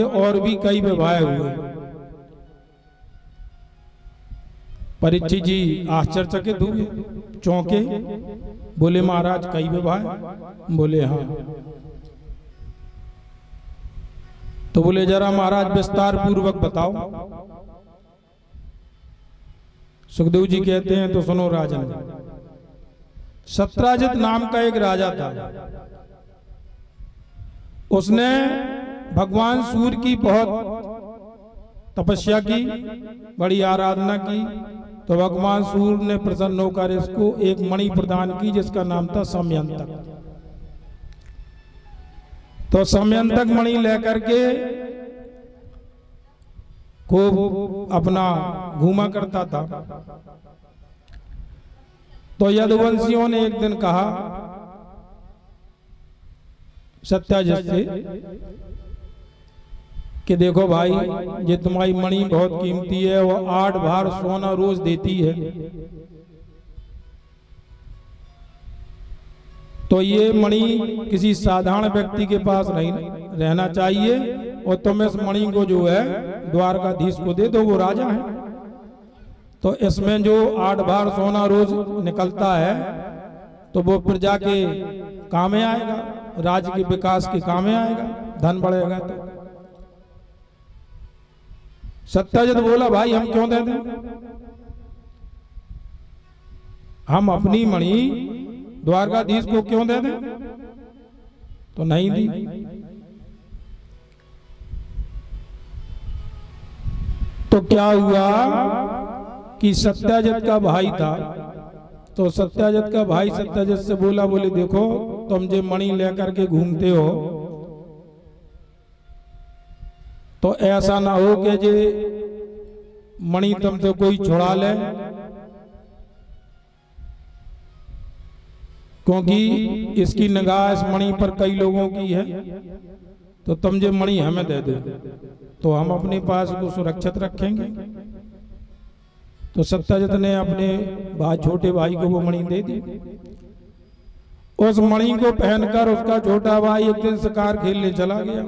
और भी कई विवाह हुए। परीक्षित जी आश्चर्यचकित हुए, चौंके, बोले महाराज कई विवाह? बोले हाँ। तो बोले जरा महाराज विस्तार पूर्वक बताओ। सुखदेव जी कहते हैं तो सुनो राजन। सत्राजित नाम का एक राजा था। उसने भगवान सूर्य की बहुत तपस्या की, बड़ी आराधना की। तो भगवान सूर्य ने प्रसन्न होकर इसको एक मणि प्रदान की जिसका नाम था समयंतक। तो समयंतक मणि लेकर के खूब अपना घूमा करता था। तो यदुवंशियों ने एक दिन कहा सत्याजित से कि देखो भाई, ये तुम्हारी मणि बहुत कीमती है, वो 8 भार सोना रोज देती है, तो ये मणि किसी साधारण व्यक्ति के पास नहीं रहना चाहिए, और तुम इस मणि को जो है द्वारकाधीश को दे दो, वो राजा है। तो इसमें जो 8 भार सोना रोज निकलता है तो वो प्रजा के काम में आएगा, राज्य के विकास के काम में आएगा, धन बढ़ेगा। तो सत्याजित बोला भाई हम क्यों दे दें, हम अपनी मणि द्वारकाधीश को क्यों दे दें? तो नहीं दी। तो क्या हुआ कि सत्याजित का भाई था, तो सत्याजित का भाई सत्याजित से बोला, बोले देखो तुम जो मणि लेकर के घूमते हो, तो ऐसा ना हो कि जे मणि तुमसे कोई छुड़ा ले, क्योंकि इसकी निगाह इस मणि पर कई लोगों की है, तो तुम जो मणि हमें दे दो तो हम अपने पास को सुरक्षित रखेंगे। तो सत्याजित ने अपने छोटे भाई को वो मणि दे दी। उस मणि को पहनकर उसका छोटा भाई एक दिन शिकार खेलने चला गया।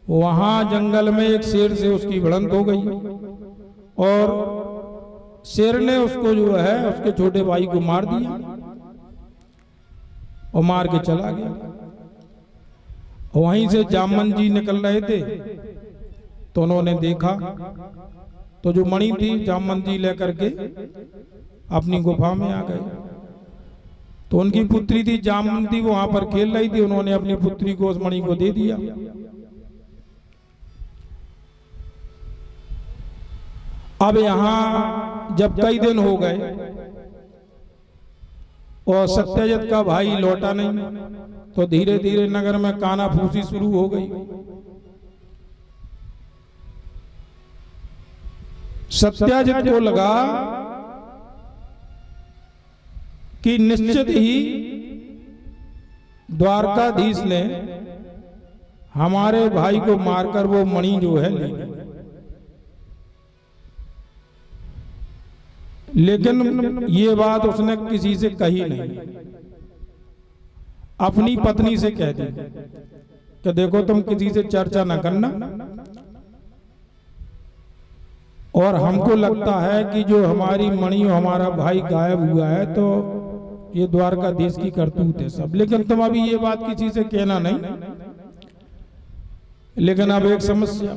वहां जंगल में एक शेर से उसकी भिड़ंत हो गई, और शेर ने उसको जो है उसके छोटे भाई को मार दिया और मार के चला गया। वहीं से जामन जी निकल रहे थे, तो उन्होंने देखा तो जो मणि थी जामन जी लेकर के अपनी गुफा में आ गए। तो उनकी पुत्री थी जामवंती, वो वहां पर खेल रही थी, उन्होंने अपनी पुत्री को उस मणि को दे दिया। अब यहां जब कई दिन हो गए और सत्याजित का भाई लौटा नहीं, तो धीरे धीरे नगर में कानाफूसी शुरू हो गई। सत्याजित को लगा कि निश्चित ही द्वारकाधीश ने हमारे भाई को मारकर वो मणि जो है ले ली। लेकिन ये बात उसने किसी से कही नहीं, अपनी पत्नी से कह दी कि देखो तुम किसी से चर्चा न करना, और हमको लगता है कि जो हमारी मणि हमारा भाई गायब हुआ है तो ये द्वारकाधीश की करतूत है सब, लेकिन तुम अभी ये बात किसी से कहना नहीं। लेकिन अब एक समस्या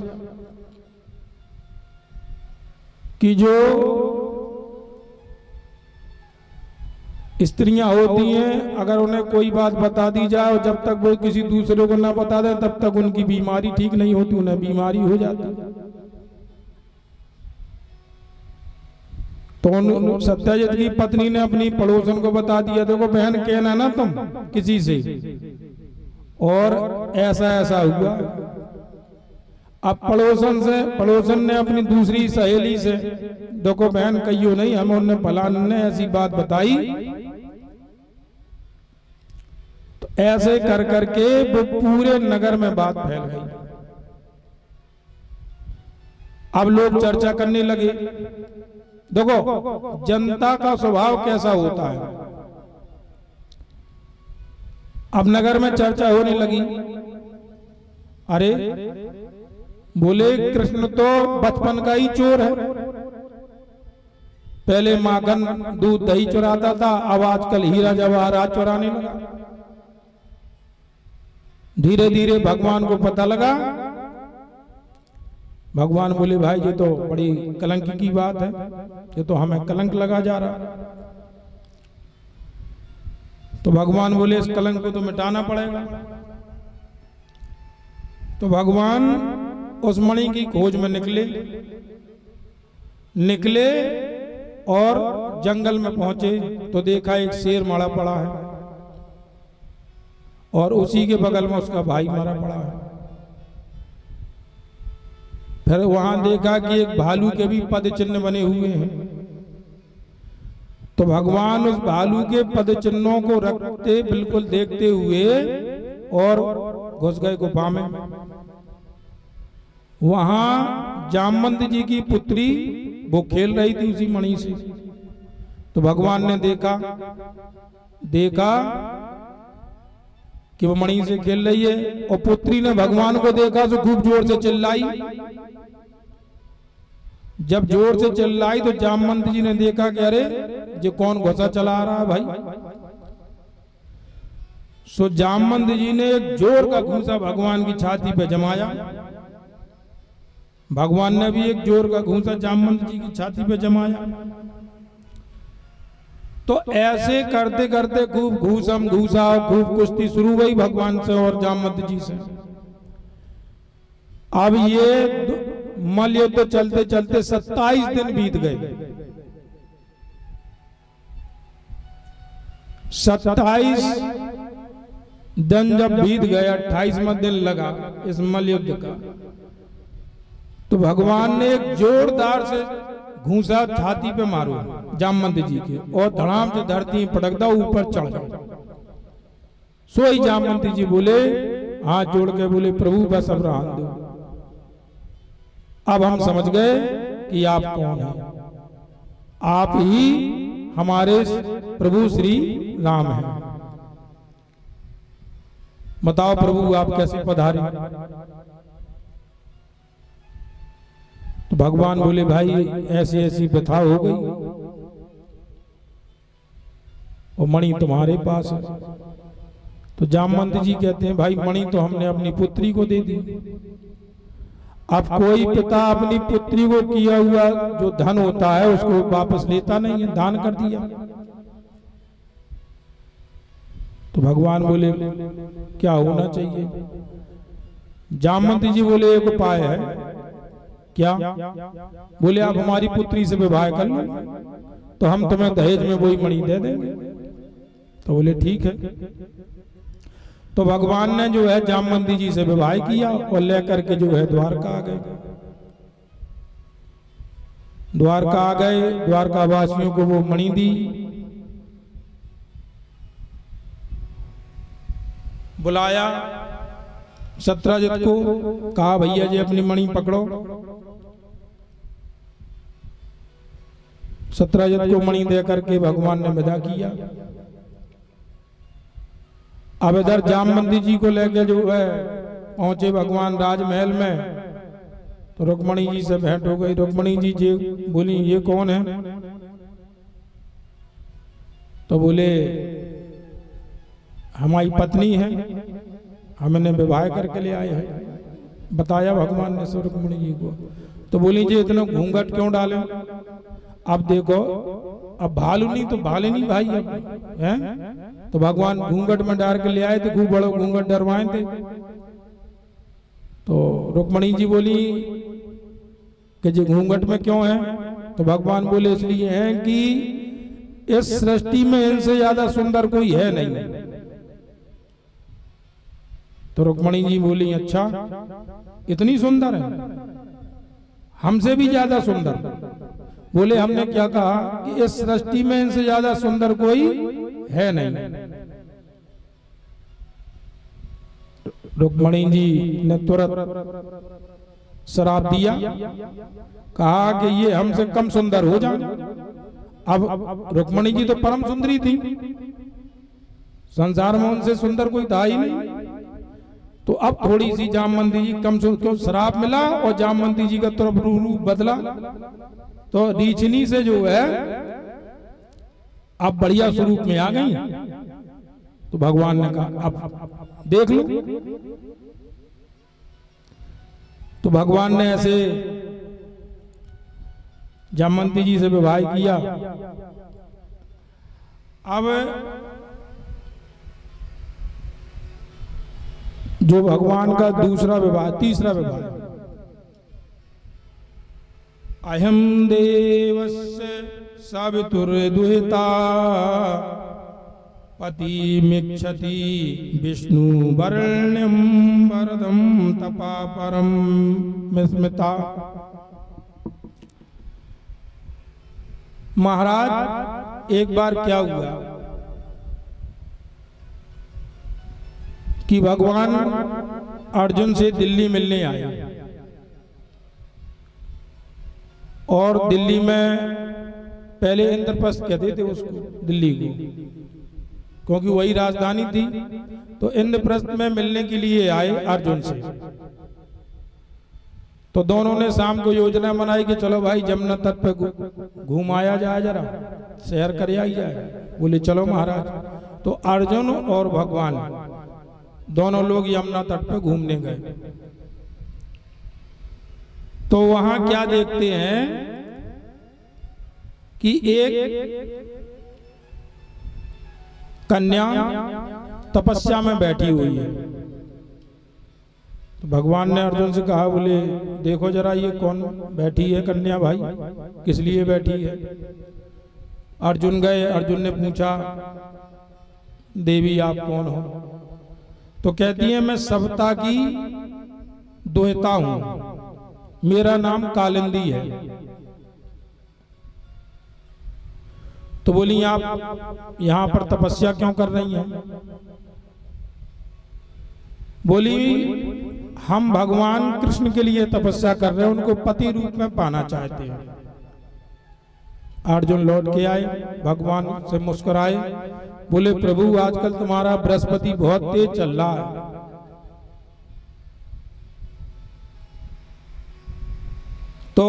कि जो स्त्रियां होती हैं, अगर उन्हें कोई बात बता दी जाए और जब तक वो किसी दूसरे को ना बता दें तब तक उनकी बीमारी ठीक नहीं होती, उन्हें बीमारी हो जाती। तो सत्याजित की पत्नी ने अपनी पड़ोसन को बता दिया, देखो बहन कहना ना तुम किसी से, और ऐसा ऐसा हुआ। अब पड़ोसन ने अपनी दूसरी सहेली से, देखो बहन कहियो नहीं, हमें उन्हें फलाने ने ऐसी बात बताई। तो ऐसे कर करके वो पूरे नगर में बात फैल गई। अब लोग चर्चा करने लगे। देखो जनता का स्वभाव कैसा होता है। अब नगर में चर्चा होने लगी, अरे बोले कृष्ण तो बचपन का ही चोर है, पहले माखन दूध दही चुराता था, अब आजकल हीरा जवाहरात चुराने लगा। धीरे धीरे भगवान को पता लगा। भगवान बोले भाई ये तो बड़ी कलंक की बात है, ये तो हमें कलंक लगा जा रहा। तो भगवान बोले इस कलंक को तो मिटाना पड़ेगा। तो भगवान उस मणि की खोज में निकले और जंगल में पहुंचे तो देखा एक शेर मरा पड़ा है और उसी के बगल में उसका भाई मरा पड़ा है। फिर वहां देखा कि एक भालू के भी पद चिन्ह बने हुए हैं। तो भगवान उस भालू के पद चिन्हों को रखते बिल्कुल देखते हुए और घुस गए गुफा में। वहां जामवंत जी की पुत्री वो खेल रही थी उसी मणि से। तो भगवान ने देखा कि वो मणि से खेल रही है और पुत्री ने भगवान को देखा तो खूब जोर से चिल्लाई। जब जोर से चिल्लाई तो जामवंत जी ने देखा कि अरे ये कौन घुसा चला रहा है भाई। सो जामवंत जी ने एक जोर का घूंसा भगवान की छाती पे जमाया। भगवान ने भी एक जोर का घूंसा जामवंत जी की छाती पे जमाया। तो ऐसे करते करते खूब घूसम घूसा खूब कुश्ती शुरू हुई भगवान से और जामवंत जी से। अब ये मल युद्ध चलते चलते 27 दिन बीत गए। 27 दिन जब बीत गए, 28वां दिन लगा इस मल युद्ध का, तो भगवान ने एक जोरदार से घूंसा छाती पे मारो जामवंत जी के और धड़ाम से धरती पटकदा ऊपर चढ़ गए। सोई जामवंत जी बोले, हाथ जोड़ के बोले, प्रभु बस अब रहने दो, अब हम समझ गए कि आप कौन हैं, आप ही हमारे प्रभु श्री राम हैं। बताओ प्रभु आप कैसे पधारे। तो भगवान बोले, भाई ऐसी ऐसी व्यथा हो गई और मणि तुम्हारे पास है। तो जामवंत जी कहते हैं, भाई मणि तो हमने अपनी पुत्री को दे दी। अब कोई पिता अपनी पुत्री को किया हुआ जो धन होता है उसको वापस लेता नहीं है, दान कर दिया। तो भगवान बोले क्या होना चाहिए। जामवंत जी बोले एक उपाय है। क्या? बोले आप हमारी पुत्री से विवाह कर लो तो हम तुम्हें दहेज में वही मणि दे देंगे। तो बोले ठीक है। तो भगवान ने जो है जामवंत जी से विवाह किया और लेकर के जो है द्वारका आ गए। द्वारका आ गए, द्वारका वासियों को वो मणि दी। बुलाया सत्यजित को, कहा भैया जी अपनी मणि पकड़ो। सत्यजित को मणि दे करके भगवान ने विदा किया। अब इधर जामवंत जी को लेकर जो है पहुंचे भगवान राजमहल में। तो रुक्मणी जी से भेंट हो गई। रुक्मणी जी बोली ये कौन है। तो बोले हमारी पत्नी है, हमने विवाह करके ले आए हैं। बताया भगवान ने रुक्मणी जी को। तो बोली जी इतना घूंघट क्यों डाले। अब देखो अब भालू नहीं तो भाले नहीं भाई अब है। तो भगवान घूंघट में डाल के ले आए थे, खूब बड़ा घूंघट डरवाए थे। तो रुक्मणी जी बोली कि जी घूंघट में क्यों है। तो भगवान बोले इसलिए है कि इस सृष्टि में इनसे ज्यादा सुंदर कोई है नहीं। तो रुक्मणी जी बोली अच्छा इतनी सुंदर है, हमसे भी ज्यादा सुंदर। बोले हमने क्या कहा कि इस सृष्टि में इनसे ज्यादा सुंदर कोई है नहीं। रुक्मणी जी ने तुरंत श्राप दिया, कहा कि ये हमसे कम सुंदर हो जाए। अब रुक्मणी जी तो परम सुंदरी थी, संसार में उनसे सुंदर कोई था ही नहीं। तो अब थोड़ी सी जामवंती जी कम से कम श्राप मिला और जामवंती जी का तरफ रूप बदला, तो रीछनी से जो है अब बढ़िया स्वरूप में आ गई। तो भगवान ने कहा अब देख लो। तो भगवान ने ऐसे जामवंती जी से विवाह किया। अब जो भगवान का दूसरा विवाह, तीसरा विवाह, अहम देवस्य सवितुर्दुहिता पतिमिच्छति विष्णु वर्ण्यं वरदं तपा परम स्मिता। महाराज एक बार क्या हुआ कि भगवान अर्जुन से दिल्ली मिलने आए और दिल्ली में पहले इंद्रप्रस्थ कहते थे उसको, दिल्ली को, क्योंकि वही राजधानी थी। तो इंद्रप्रस्थ में मिलने के लिए आए अर्जुन से। तो दोनों ने शाम को योजना बनाई कि चलो भाई जमुना तट पे घूम आया जाए, जरा सैर कर आई जाए। बोले चलो महाराज। तो अर्जुन और भगवान दोनों लोग यमुना तट पे घूमने गए। तो वहां क्या देखते हैं कि एक कन्या तपस्या में बैठी हुई है। तो भगवान ने अर्जुन से कहा, बोले देखो जरा ये कौन बैठी है कन्या भाई, किस लिए बैठी है। अर्जुन गए, अर्जुन ने पूछा देवी आप कौन हो। तो कहती है मैं सविता की दुहिता हूं, मेरा नाम कालिंदी है। तो बोली आप यहां पर तपस्या क्यों कर रही हैं। बोली हम भगवान कृष्ण के लिए तपस्या कर रहे हैं, उनको पति रूप में पाना चाहते हैं। अर्जुन लौट के आए, भगवान से मुस्कुराए, बोले प्रभु आजकल तुम्हारा बृहस्पति बहुत तेज चल रहा है। तो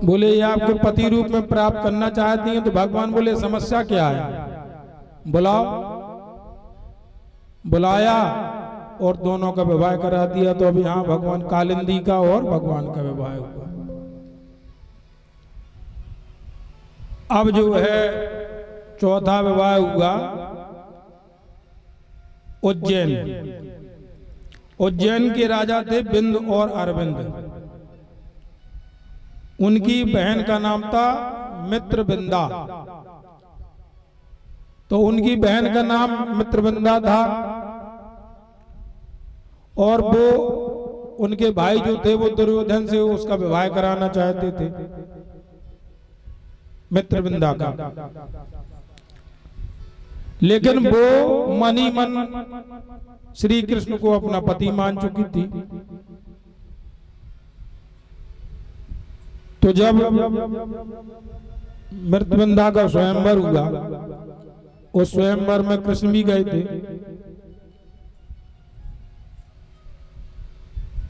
बोले ये आपके पति रूप में प्राप्त करना चाहती हैं। तो भगवान बोले समस्या क्या है, बुलाओ। बुलाया और दोनों का विवाह करा दिया। तो अब यहाँ भगवान कालिंदी का और भगवान का विवाह हुआ। अब जो है चौथा विवाह हुआ उज्जैन। उज्जैन के राजा थे बिंद और अरविंद। उनकी बहन का नाम था मित्रविंदा। तो उनकी बहन का नाम मित्रविंदा था और वो उनके भाई जो थे वो दुर्योधन से उसका विवाह कराना चाहते थे, मित्रविंदा का। लेकिन वो मन ही मन श्री कृष्ण को अपना पति मान चुकी थी। तो जब मित्रविंदा का स्वयंवर हुआ, उस स्वयंवर में कृष्ण भी गए थे।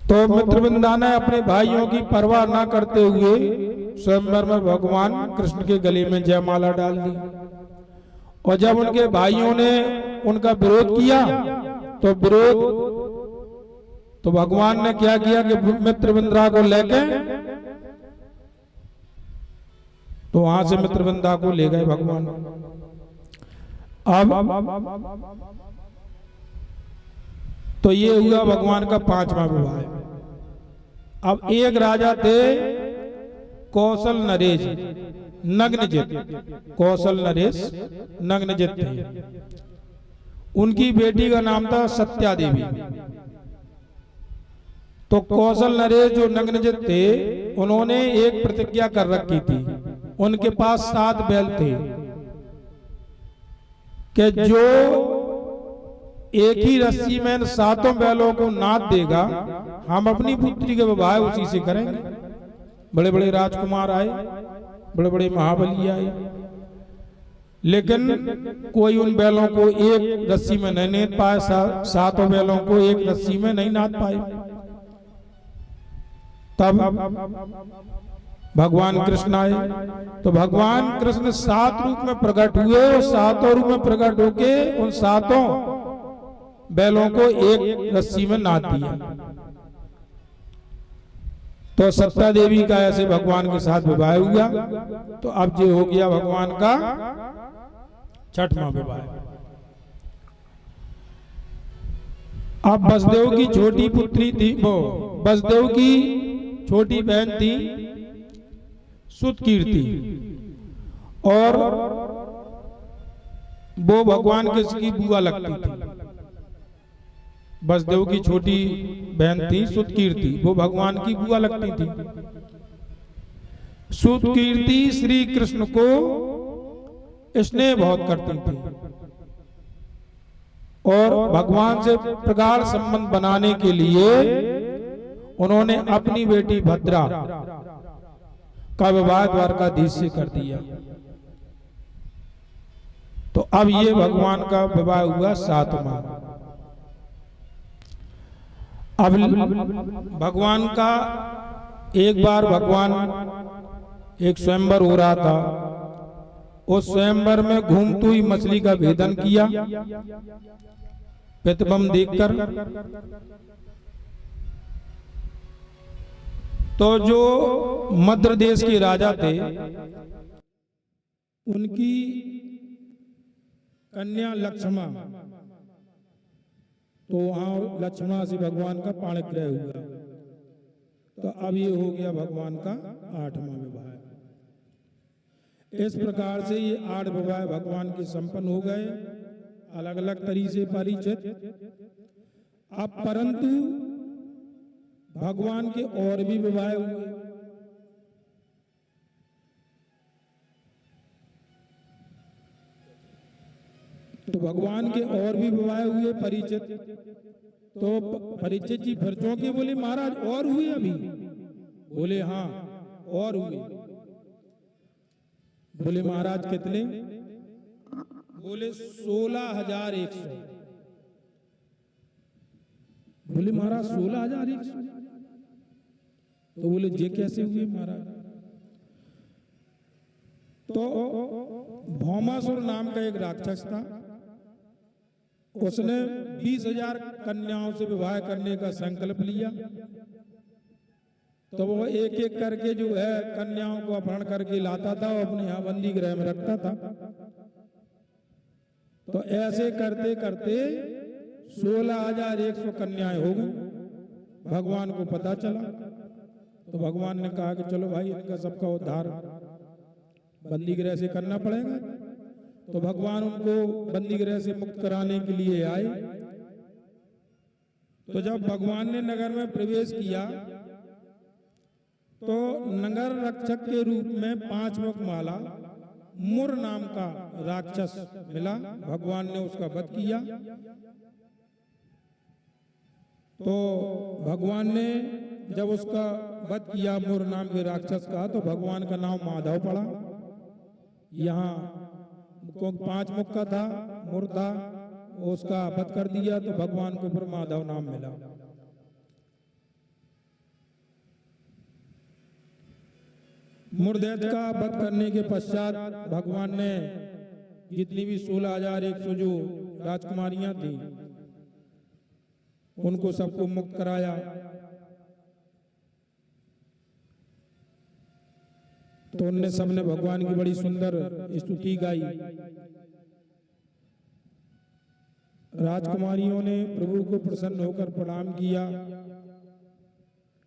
तो मित्रविंदा ने अपने भाइयों की परवाह ना करते हुए स्वयंवर में भगवान कृष्ण के गले में जयमाला डाल दी। और जब उनके भाइयों ने उनका विरोध किया तो भगवान ने क्या किया कि मित्रविंदा को लेके तो वहां से मित्रविंदा को ले गए भगवान। अब तो ये हुआ भगवान का पांचवा विवाह। अब एक राजा थे कौशल नरेश नग्नजित। कौशल नरेश नग्नजित थे। उनकी बेटी का नाम था सत्या देवी। तो कौशल नरेश जो नग्नजित थे, उन्होंने एक प्रतिज्ञा कर रखी थी। उनके पास 7 बैल थे कि जो एक ही रस्सी में 7 बैलों को नाद देगा, हम अपनी पुत्री का विवाह उसी से करेंगे। बड़े बड़े राजकुमार आए, बड़े बड़े महाबली आए, लेकिन कोई उन बैलों को एक रस्सी में नहीं नाद पाए, सातों बैलों को एक रस्सी में नहीं नाद पाए। तब भगवान कृष्ण आए, तो भगवान कृष्ण 7 रूप में प्रकट हुए और 7 रूप में प्रकट होके उन 7 बैलों को एक रस्सी में नाद दिया। तो सत्ता देवी का ऐसे भगवान के साथ विवाह हुआ। तो अब ये हो गया भगवान का 6वां विवाह। अब वसुदेव की छोटी पुत्री थी, वो वसुदेव की छोटी बहन थी सुतकीर्ति, और वो भगवान कृष्ण की बुआ लगती थी। वसुदेव की छोटी बहन थी सुतकीर्ति, वो भगवान की बुआ लगती थी। सुतकीर्ति श्री कृष्ण को स्नेह बहुत करती थी और भगवान से प्रगाढ़ संबंध बनाने के लिए उन्होंने अपनी बेटी भद्रा का विवाह द्वारकाधीश से कर दिया। तो अब ये भगवान का विवाह हुआ 7वां। अब भगवान का एक बार भगवान एक स्वयंवर हो रहा था, उस स्वयंवर में घूमती हुई मछली का भेदन किया प्रतिबिंब देखकर। तो जो मद्र देश के राजा थे, उनकी कन्या लक्ष्मणा, तो वहां लक्ष्मणा से भगवान का पाणिग्रह हुआ। तो अब ये हो गया भगवान का 8वां विवाह। इस प्रकार से ये 8 विवाह भगवान के संपन्न हो गए, अलग अलग तरीके से परिचित। अब परंतु भगवान के और भी विवाह हुए। तो भगवान के और भी विवाह हुए परिचित। तो परिचित जी फिर चौंके, बोले महाराज और हुए अभी? बोले हाँ और हुए। बोले महाराज कितने? बोले 16,100। बोले महाराज 16,100? तो बोले जे कैसे हुए महाराज? तो भौमासुर नाम का एक राक्षस था, उसने 20,000 कन्याओं से विवाह करने का संकल्प लिया। तो वो एक एक करके जो है कन्याओं को अपहरण करके लाता था और अपने यहाँ बंदी गृह में रखता था। तो ऐसे करते करते 16,100 कन्याएं हो गई। भगवान को पता चला, तो भगवान ने कहा कि चलो भाई इनका सबका उद्धार बंदी गृह से करना पड़ेगा। तो भगवान उनको बंदी गृह से मुक्त कराने के लिए आए। तो जब भगवान ने नगर में प्रवेश किया, तो नगर रक्षक के रूप में 5 मुख माला मुर नाम का राक्षस मिला। भगवान ने उसका वध किया। तो भगवान ने जब उसका वध किया मुर नाम के राक्षस का, तो भगवान का नाम माधव पड़ा। यहाँ 5 मुख का था, मुर था, उसका वध कर दिया तो भगवान को फिर माधव नाम मिला। मुरदैत का वध करने के पश्चात भगवान ने जितनी भी 16,100 जो राजकुमारियां थी उनको सबको मुक्त कराया। तो उनने सबने भगवान की बड़ी सुंदर स्तुति गाई। राजकुमारियों ने प्रभु को प्रसन्न होकर प्रणाम किया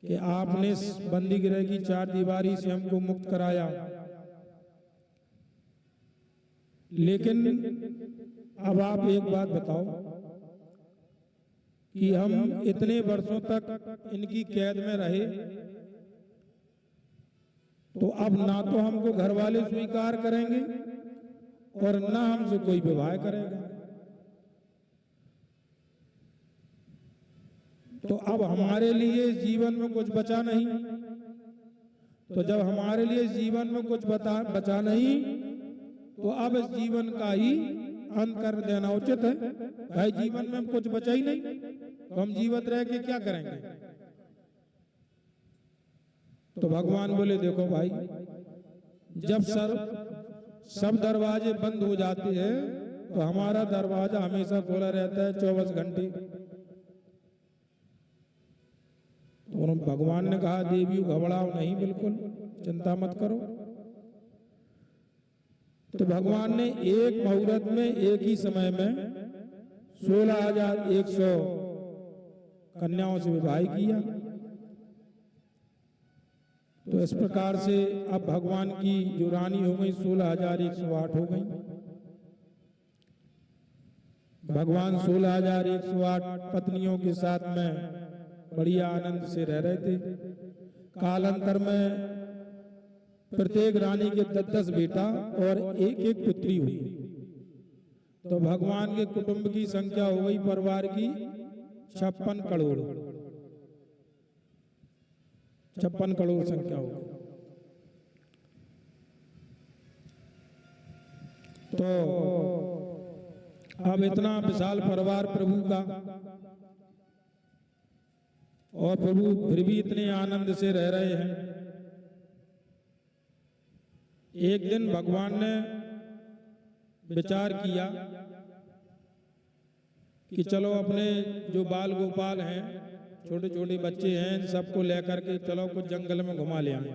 कि आपने इस बंदी गृह की 4 दीवारी से हमको मुक्त कराया, लेकिन अब आप एक बात बताओ कि हम इतने वर्षों तक इनकी कैद में रहे, तो अब ना तो हमको घर वाले स्वीकार करेंगे और ना हमसे कोई विवाह करेगा। तो अब हमारे लिए जीवन में कुछ बचा नहीं। तो जब हमारे लिए जीवन में कुछ बचा नहीं, तो अब इस जीवन का ही अंत कर देना उचित है। भाई जीवन में कुछ बचा ही नहीं, तो हम जीवित रह के क्या करेंगे? तो भगवान बोले देखो भाई, जब सब दरवाजे बंद हो जाते हैं तो हमारा दरवाजा हमेशा खुला रहता है 24 घंटे। तो भगवान ने कहा देवी घबराओ नहीं, बिल्कुल चिंता मत करो। तो भगवान ने एक मुहूर्त में एक ही समय में 16,100 कन्याओं से विवाह किया। तो इस प्रकार से अब भगवान की जो रानी हो गई 16,108 हो गई। भगवान 16,108 पत्नियों के साथ में बढ़िया आनंद से रह रहे थे। कालांतर में प्रत्येक रानी के 10-10 बेटा और एक पुत्री हुई। तो भगवान के कुटुंब की संख्या हो गई परिवार की 56 करोड़। 56 करोड़ संख्या हो गई। तो अब इतना विशाल परिवार प्रभु का, और प्रभु फिर भी इतने आनंद से रह रहे हैं। एक दिन भगवान ने विचार किया कि चलो अपने जो बाल गोपाल हैं, छोटे छोटे बच्चे हैं, सबको लेकर के चलो कुछ जंगल में घुमा ले आए।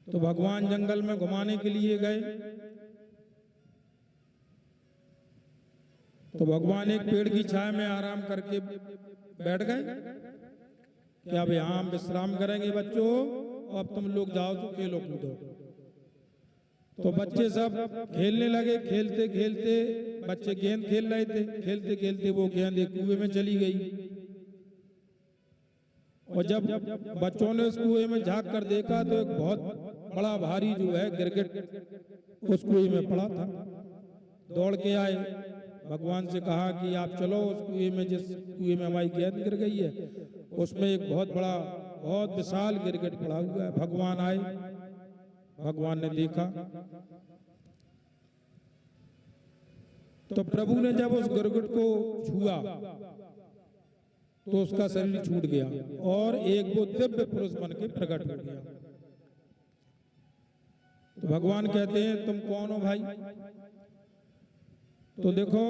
तो भगवान जंगल में घुमाने के लिए गए। तो भगवान एक पेड़ की छाया में आराम करके बैठ गए कि अब यहां हम विश्राम करेंगे बच्चों, अब तुम लोग जाओ तो खेलो कूदो। तो बच्चे सब खेलने लगे। खेलते खेलते बच्चे गेंद खेल रहे थे। खेलते खेलते वो गेंद एक कुएं में चली गई। और जब बच्चों ने उस कुएं में झांक कर देखा तो एक बहुत बड़ा भारी जो है गिरगिट उस कुएं में पड़ा था। दौड़ के आए, भगवान से कहा कि आप चलो उस कुएं में, जिस कुएं में हमारी गेंद गिर गई है उसमें एक बहुत बड़ा, बहुत विशाल गिरगिट पड़ा हुआ है। भगवान आए, भगवान ने देखा तो प्रभु ने जब उस गिरगिट को छुआ तो उसका शरीर छूट गया और एक वो दिव्य पुरुष बन के प्रकट हो गया। तो भगवान कहते हैं तुम कौन हो भाई? तो देखो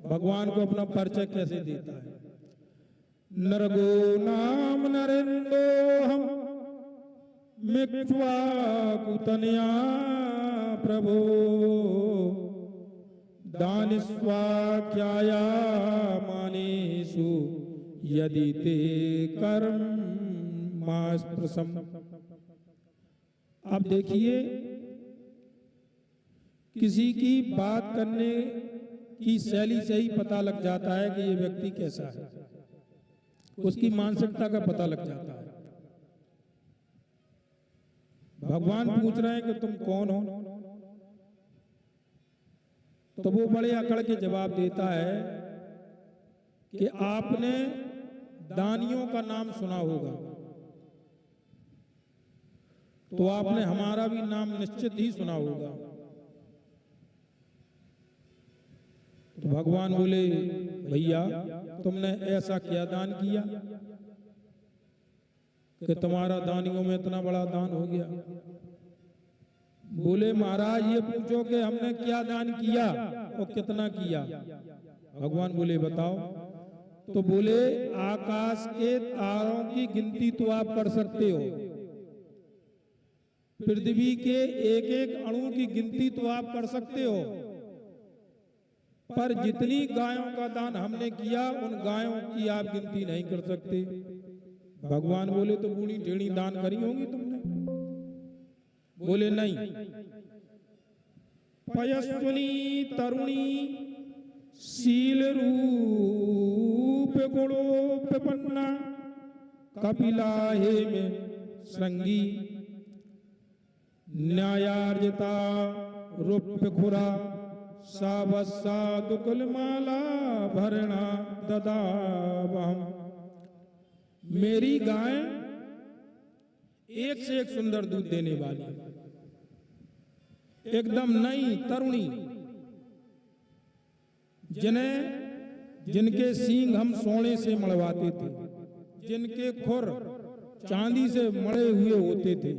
भगवान को अपना परिचय कैसे देता है। नरगो नाम नरेंद्रो हम मिक्ष्वाकुतनया प्रभो दानिस्वाख्याया मानेषु यदि ते कर्म मास्प्रसम। अब देखिए, किसी की बात करने की शैली से ही पता लग जाता है कि ये व्यक्ति कैसा है, उसकी मानसिकता का पता लग जाता है। भगवान पूछ रहे हैं कि तुम कौन हो? तो वो बड़े अकड़ के जवाब देता है कि आपने दानियों का नाम सुना होगा, तो आपने हमारा भी नाम निश्चित ही सुना होगा। तो भगवान बोले भैया तुमने ऐसा क्या दान किया कि तुम्हारा दानियों में इतना बड़ा दान हो गया? बोले महाराज ये पूछो कि हमने क्या दान किया और कितना किया। भगवान बोले बताओ। तो बोले आकाश के तारों की गिनती तो आप कर सकते हो, पृथ्वी के एक एक अणु की गिनती तो आप कर सकते हो, पर जितनी गायों का दान हमने किया उन गायों की आप गिनती नहीं कर सकते। भगवान बोले तो बूढ़ी ढेड़ी दान करी होंगी तुमने? बोले नहीं। पयस्विनी तरुणी शील रूप गुणोपपन्ना कपिलाहे में श्रृंगी न्यायार्जिता रूप खुरा सावसा दुकुल माला भरणा ददावहम। मेरी गाय एक से एक सुंदर दूध देने वाली, एकदम नई तरुणी, जिनके सींग हम सोने से मड़वाते थे, जिनके खुर चांदी से मड़े हुए होते थे,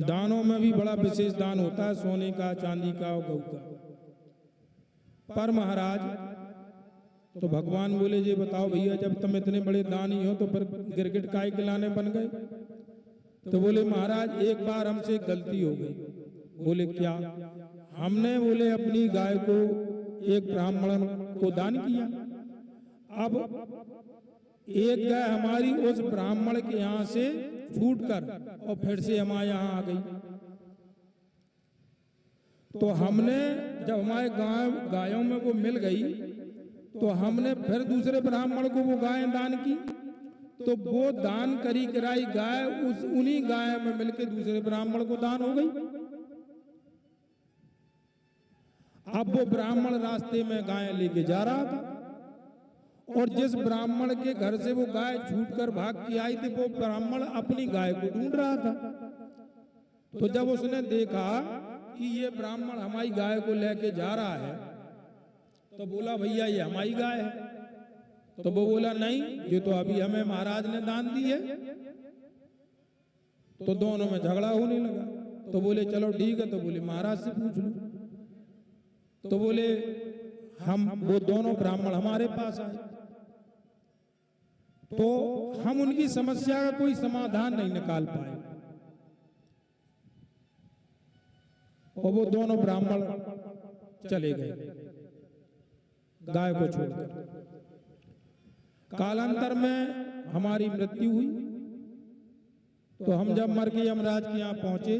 दानों में भी बड़ा विशेष दान होता है, सोने का, चांदी का और गऊ का। पर महाराज तो भगवान बोले, ये बताओ भैया, जब तुम इतने बड़े दानी हो तो फिर गिरगिट काय खिलाने बन गए? तो बोले महाराज एक बार हमसे गलती हो गई। बोले क्या? हमने बोले अपनी गाय को एक ब्राह्मण को दान किया। अब एक गाय हमारी उस ब्राह्मण के यहाँ से छूटकर और फिर से हमारे यहाँ आ गई। तो हमने जब हमारे गायों में वो मिल गई तो हमने फिर दूसरे ब्राह्मण को वो गाय दान की। तो वो दान करी कराई गाय उन्हीं गाय में मिलकर दूसरे ब्राह्मण को दान हो गई। अब वो ब्राह्मण रास्ते में गाय लेके जा रहा था और जिस ब्राह्मण के घर से वो गाय छूटकर भाग के आई थी, वो ब्राह्मण अपनी गाय को ढूंढ रहा था। तो जब उसने देखा कि ये ब्राह्मण हमारी गाय को लेके जा रहा है, तो बोला भैया ये हमारी गाय है। तो वो बोला नहीं, ये तो अभी हमें महाराज ने दान दी है। तो दोनों में झगड़ा होने लगा। तो बोले चलो ठीक है। तो बोले महाराज से पूछ लो। तो बोले वो दोनों ब्राह्मण हमारे पास आए तो हम उनकी समस्या का कोई समाधान नहीं निकाल पाए और वो दोनों ब्राह्मण चले गए गाय को छोड़कर। कालांतर में हमारी मृत्यु हुई। तो हम जब मर के यमराज के यहाँ पहुंचे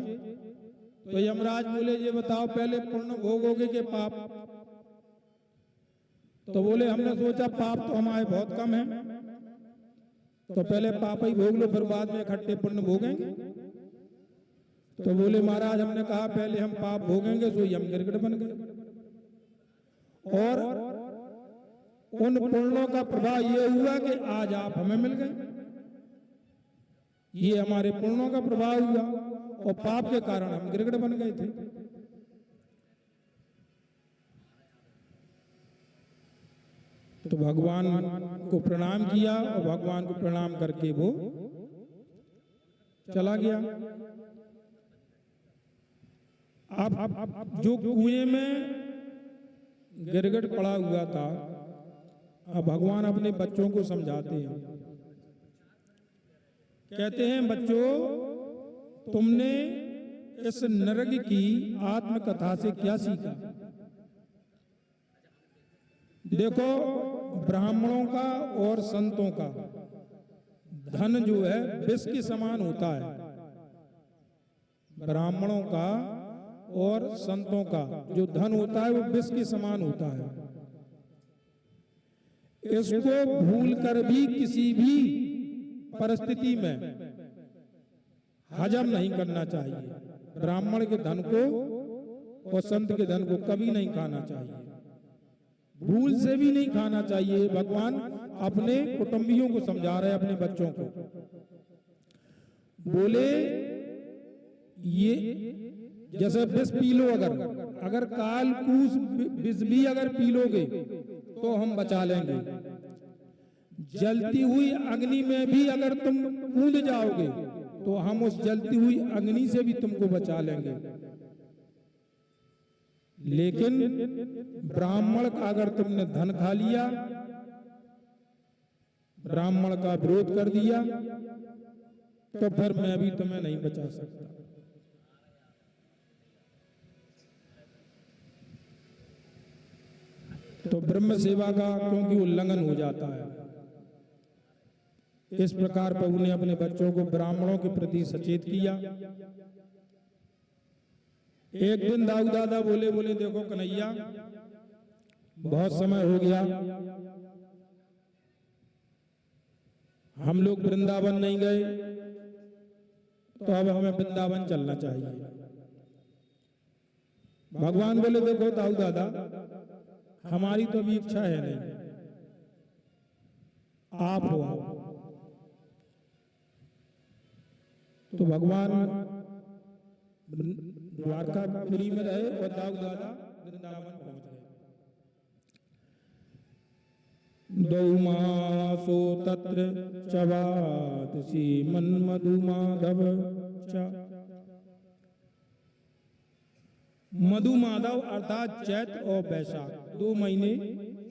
तो यमराज बोले ये बताओ पहले पुण्य भोगोगे के पाप? तो बोले हमने सोचा पाप तो हमारे बहुत कम है, तो पहले पाप ही भोग लो, फिर बाद में इकट्ठे पुण्य भोगेंगे। तो बोले महाराज हमने कहा पहले हम पाप भोगेंगे, सो यम गिरगिट बन गए। और उन पुण्यों का प्रभाव ये हुआ कि आज आप हमें मिल गए। ये हमारे पुण्यों का प्रभाव हुआ और पाप के कारण हम गिरगिट बन गए थे। तो भगवान को प्रणाम किया और भगवान को प्रणाम करके वो चला गया। अब जो कुएं में गिरगिट पड़ा हुआ था, अब भगवान अपने बच्चों को समझाते हैं। कहते हैं बच्चों, तुमने इस नरक की आत्मकथा से क्या सीखा? देखो, ब्राह्मणों का और संतों का धन जो है विष के समान होता है। ब्राह्मणों का और संतों का जो धन होता है वो विष के समान होता है। इसको भूलकर भी किसी भी परिस्थिति में हजम नहीं करना चाहिए। ब्राह्मण के धन को और संत के धन को कभी नहीं खाना चाहिए, भूल से भी नहीं खाना चाहिए। भगवान अपने कुटुंबियों को समझा रहे हैं, अपने बच्चों को। बोले ये जैसे विष पी लो, अगर कालकूस विष भी अगर पी लोगे तो हम बचा लेंगे। जलती हुई अग्नि में भी अगर तुम कूद जाओगे तो हम उस जलती हुई अग्नि से भी तुमको बचा लेंगे। लेकिन ब्राह्मण का अगर तुमने धन खा लिया, ब्राह्मण का विरोध कर दिया, तो फिर मैं भी तुम्हें नहीं बचा सकता। तो ब्रह्म सेवा का क्योंकि उल्लंघन हो जाता है। इस प्रकार प्रभु ने अपने बच्चों को ब्राह्मणों के प्रति सचेत किया। एक दिन दाऊ दादा बोले देखो कन्हैया, बहुत समय हो गया, हम लोग वृंदावन नहीं गए, तो अब हमें वृंदावन चलना चाहिए। भगवान बोले देखो दाऊ दादा, हमारी तो अभी इच्छा है नहीं, आप हो। तो भगवान द्वारकापुरी में रहे और दाऊ दादा वृंदावन पहुंच गए। 2 मासो तत्र चवादसी मन्मधु माधव च। मधु माधव अर्थात चैत्र और वैशाख 2 महीने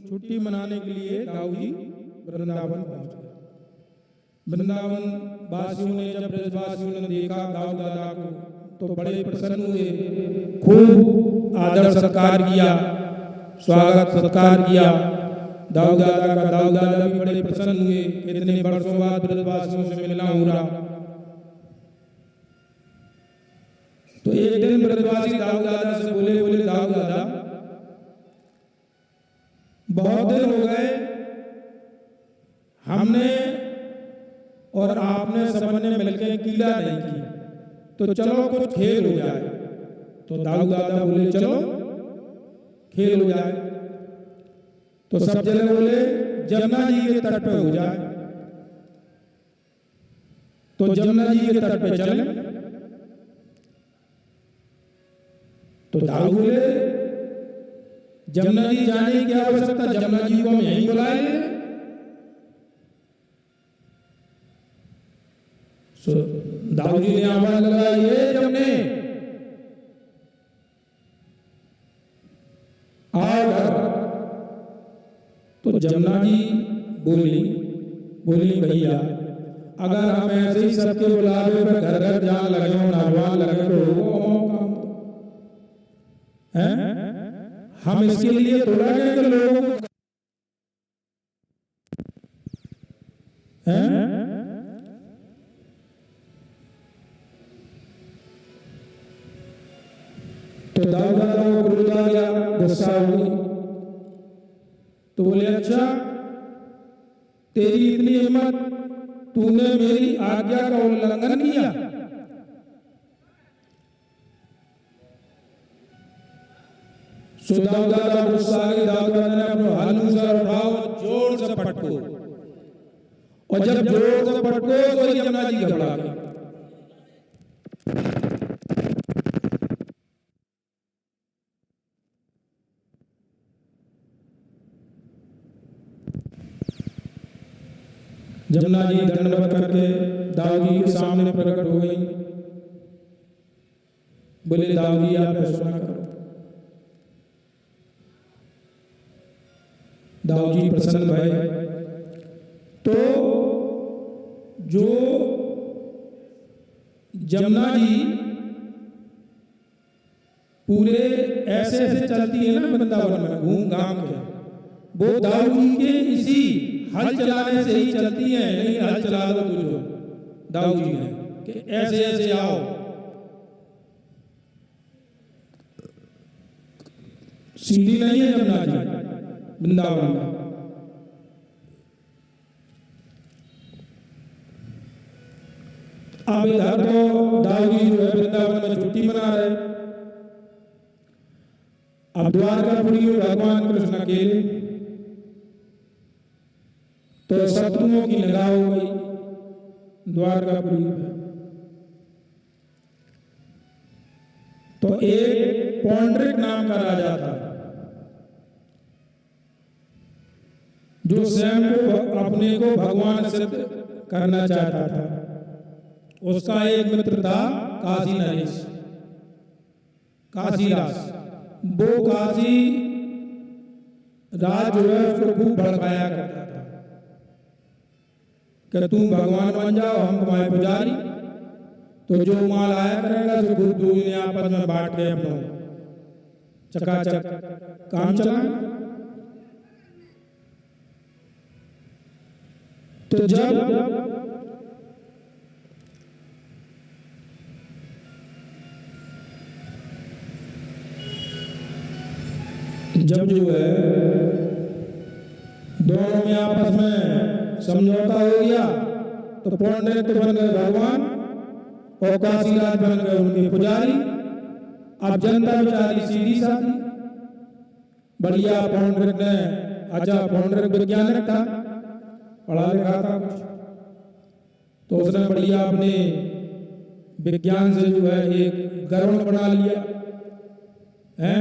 छुट्टी मनाने के लिए दाऊ जी वृंदावन पहुंच गए। वृंदावन वासियों ने जब ब्रजवासियों ने देखा दाऊ दादा को तो बड़े प्रसन्न हुए, खूब आदर सत्कार किया, स्वागत सत्कार किया। दाऊ दादा का दाऊ दादा भी बड़े प्रसन्न हुए, इतने वर्षों बाद ब्रजवासियों से मिलना हो रहा। तो एक दिन ब्रजवासी दाऊ दादा से बोले दाऊ दादा बहुत दिन हो गए हमने और आपने सबने मिलकर कीला नहीं की, तो चलो कुछ खेल हो जाए। तो दाऊ दादा बोले चलो खेल हो जाए। तो सब जने बोले जमुना जी के तट पे हो जाए। तो जमुना जी के तट पे चले। तो दाऊ बोले जमुना जी जाने की आवश्यकता, जमुना जी को हम यहीं बुलाएंगे। दाऊ जी ने आवाज लगाई, ये जमुने आओ। तो जमुना जी बोली भैया अगर हम ऐसे ही सबके बुलावे पर घर घर जान लगे हो, नहवा लगे तो हम इसके लिए थोड़ा के लोगों को तो दाऊ दादा को क्रोध आ गया, गुस्सा हो गई। तो बोले अच्छा तेरी इतनी हिम्मत, तूने मेरी आज्ञा का उल्लंघन किया। दाऊ दादा गुस्सा आ गई। दाऊ दादा ने अपना हलूसर उठाओ, जोर से पटको, और जब जोर से पटको तो यमुना जी घबरा गए। जमुना जी दंडवत करके दाऊ जी के सामने प्रकट हो गई। बोले दाऊ जी आप फैसला करो। दाऊ जी प्रसन्न भय। तो जो जमुना जी पूरे ऐसे ऐसे चलती है ना वृंदावन में घूम घाम के, वो दाऊ जी के इसी हल चलाने से ही चलती है। नहीं हल चला दो तुझो दाऊ जी ने कि ऐसे ऐसे आओ। सीधी नहीं है जमुना जी वृंदावन में। अब इधर तो दाऊ जी जो है वृंदावन में छुट्टी मना रहे। अब द्वारकापुरी में भगवान कृष्ण अकेले। तो शत्रुओं की निगाह हो गई द्वारकापुरी में। तो एक पौंड्रिक नाम का राजा था जो स्वयं को अपने को भगवान सिद्ध करना चाहता था। उसका एक मित्र था काशी नरेश, काशीराज। वो काशी राज जो है उसको खूब भड़काया करता था कि तुम भगवान बन जाओ, हम तुम्हारे पुजारी। तो जो माल आया करेगा उसको खूब दूर आपस में बांट के अपना चकाचक काम चलाए। तो जब जो है दोनों में आपस में समझौता हो गया तो पौंड्रिक बन गए भगवान और काशीराज बन गए उनके पुजारी। अब जनता बेचारी सीधी साधी। बढ़िया पौंड्रिक ने, अच्छा पौंड्रिक वैज्ञानिक था, पढ़ा लिखा था कुछ, तो उसने बढ़िया अपने विज्ञान से जो है एक गरुड़ बना लिया है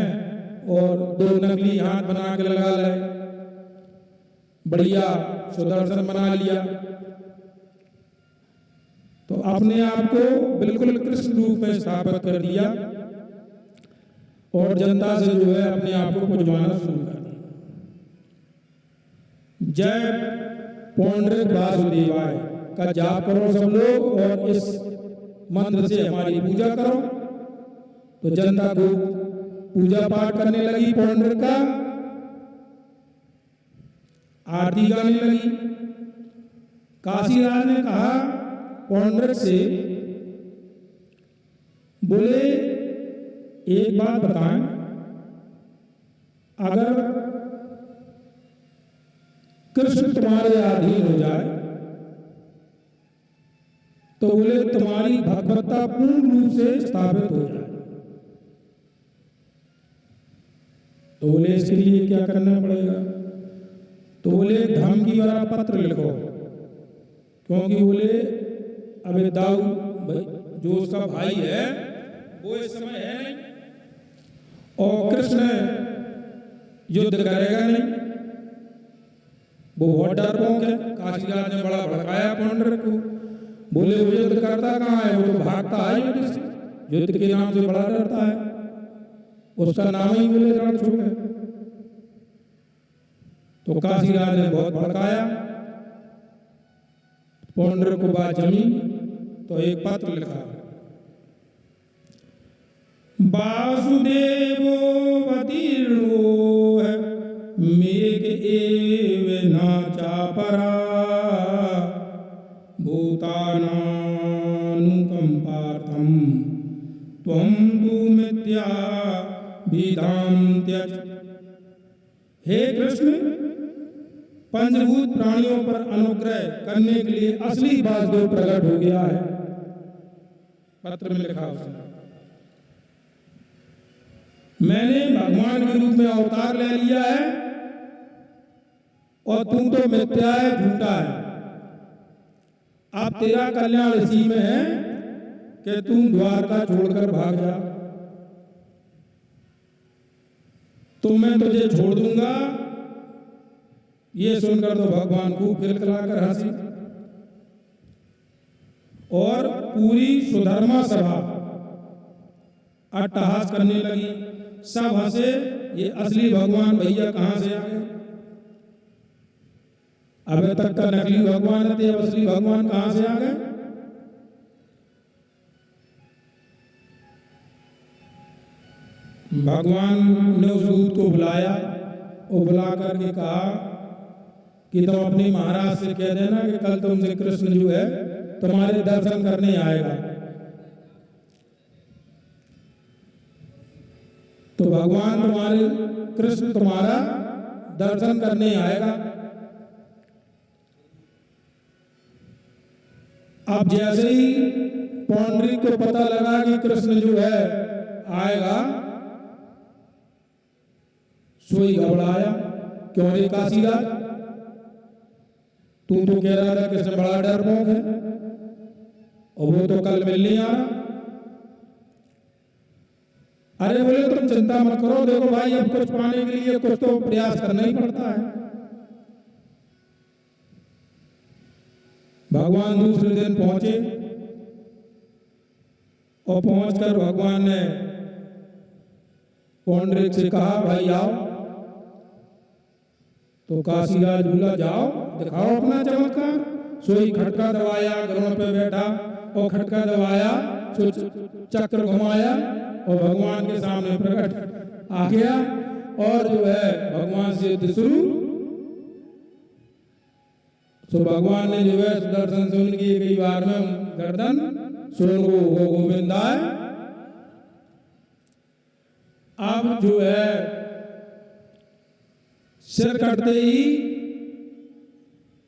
और 2 नकली हाथ बना के लगा ले, बढ़िया सुदर्शन बना लिया। तो अपने आप को बिल्कुल कृष्ण रूप में स्थापित कर दिया और जनता से जो है अपने आप को पुजवाना शुरू कर दिया। जय पौंड्रिक वासुदेवाय का जाप करो सब लोग और इस मंत्र से हमारी पूजा करो। तो जनता को पूजा पाठ करने लगी, पौंड्रिक का आरती गाने लगी। काशीराज ने कहा पौंड्रिक से, बोले एक बात बताएं, अगर कृष्ण तुम्हारे अधीन हो जाए तो बोले तुम्हारी भगवत्ता पूर्ण रूप से स्थापित हो जाए। तो बोले इसके लिए क्या करना पड़ेगा? तो बोले धमकी वाला पत्र लिखो, क्योंकि बोले अबे दाऊ जो उसका भाई है वो इस समय है नहीं और कृष्ण युद्ध करेगा नहीं, वो बहुत डरपोक है। काशीराज ने बड़ा भड़काया पौंड्रिक को, बोले वो युद्ध करता कहाँ है, वो तो भागता है युद्ध से, युद्ध के नाम से बड़ा डरता है, उसका नाम ही बोले रणछोड़ है। तो काशीराज ने बहुत भड़काया, पौंड्रिक को बात जमी तो एक पत्र लिखा, वासुदेवो अवतीर्णो है मेघ एव नाचापरा भूतानानुकंपार्थम त्वं तु मिथ्या विदान्त्यज। हे कृष्ण, पंचभूत प्राणियों पर अनुग्रह करने के लिए असली वासुदेव प्रकट हो गया है। पत्र में लिखा उसने, मैंने भगवान के रूप में अवतार ले लिया है और तू तो मिथ्या है, झूठा है। अब तेरा कल्याण इसी में है कि तू द्वारका छोड़कर भाग जा, तो मैं तुझे छोड़ दूंगा। ये सुनकर तो भगवान को खिलखिलाकर हंसी और पूरी सुधर्मा सभा अट्टहास करने लगी। सब हंसे, ये असली भगवान भैया कहां से आ गए? अबे तक का नकली भगवान थे, असली भगवान कहां से आ गए? भगवान ने उस दूत को बुलाया और बुला करके कहा कि तुम अपने महाराज से कह देना कि कल तुमसे कृष्ण जो है तुम्हारे दर्शन करने आएगा। तो भगवान तुम्हारे कृष्ण तुम्हारा दर्शन करने आएगा। अब जैसे ही पौंड्रिक को पता लगा कि कृष्ण जो है आएगा, सोई घबराया। क्यों रे काशीराज, तू तो कह रहा था कृष्ण बड़ा डरपोक है और वो तो कल मिलने आ रहा। अरे बोले तुम चिंता मत करो, देखो भाई अब कुछ पाने के लिए कुछ तो प्रयास करना ही पड़ता है। भगवान दूसरे दिन पहुंचे और पहुंचकर भगवान ने पौंड्रिक से कहा भाई आओ। तो काशीराज बोला जाओ दिखाओ अपना चमत्कार। सोई खटका दबाया, गरुड़ पे बैठा और खटका दबाया, चक्र घुमाया और भगवान के सामने प्रकट आ गया और जो है भगवान से युद्ध शुरू। तो भगवान ने जो है सुदर्शन से उनकी कई बार में गर्दन सुन को गोविंदाय। अब जो है सिर कटते ही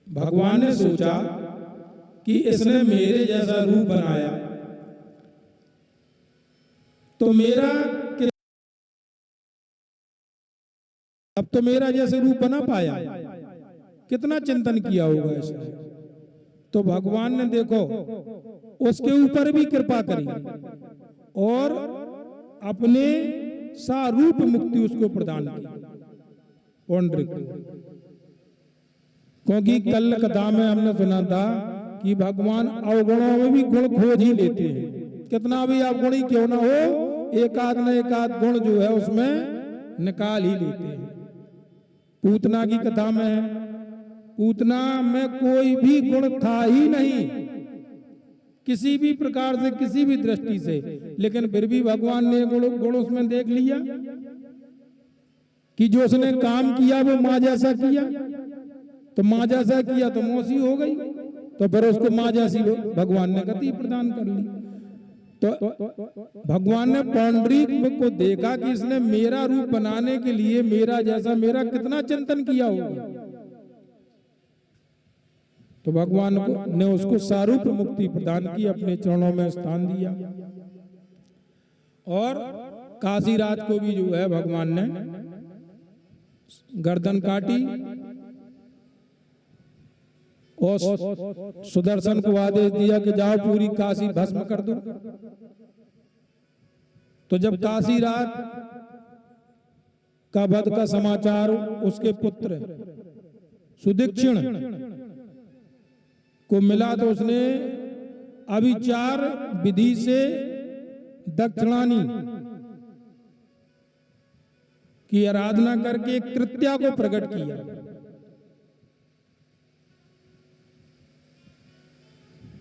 भगवान ने सोचा कि इसने मेरे जैसा रूप बनाया तो मेरा अब तो मेरा जैसे रूप बना पाया। कितना चिंतन किया होगा इसने। तो भगवान ने देखो उसके ऊपर भी कृपा करी और अपने सारूप मुक्ति उसको प्रदान की पौंडरिक को। क्योंकि कल कथा में हमने सुना था कि भगवान अवगुणों में भी गुण खोज ही लेते हैं। कितना भी अवगुण ही क्यों ना हो, एक आध न एक आध गुण जो है उसमें निकाल ही लेते हैं। पूतना की कथा में है, पूतना में कोई भी गुण था ही नहीं किसी भी प्रकार से, किसी भी दृष्टि से, लेकिन फिर भी भगवान ने गुण उसमें देख लिया कि जो उसने काम किया वो माँ जैसा किया, तो माँ जैसा किया तो मौसी हो गई, तो फिर उसको माँ जैसी भगवान ने गति प्रदान कर ली। तो भगवान ने पौंडरीक को देखा कि इसने मेरा रूप बनाने के लिए मेरा जैसा मेरा कितना चिंतन किया होगा, तो भगवान ने उसको सारूप मुक्ति प्रदान की, अपने चरणों में स्थान दिया। और काशीराज को भी जो है भगवान ने गर्दन काटी और सुदर्शन को आदेश दिया कि जाओ पूरी काशी भस्म कर दो। तो जब काशीराज का वध का समाचार उसके पुत्र सुदीक्षण को मिला तो उसने अभिचार विधि से दक्षिणानी की आराधना करके कृत्या को प्रकट किया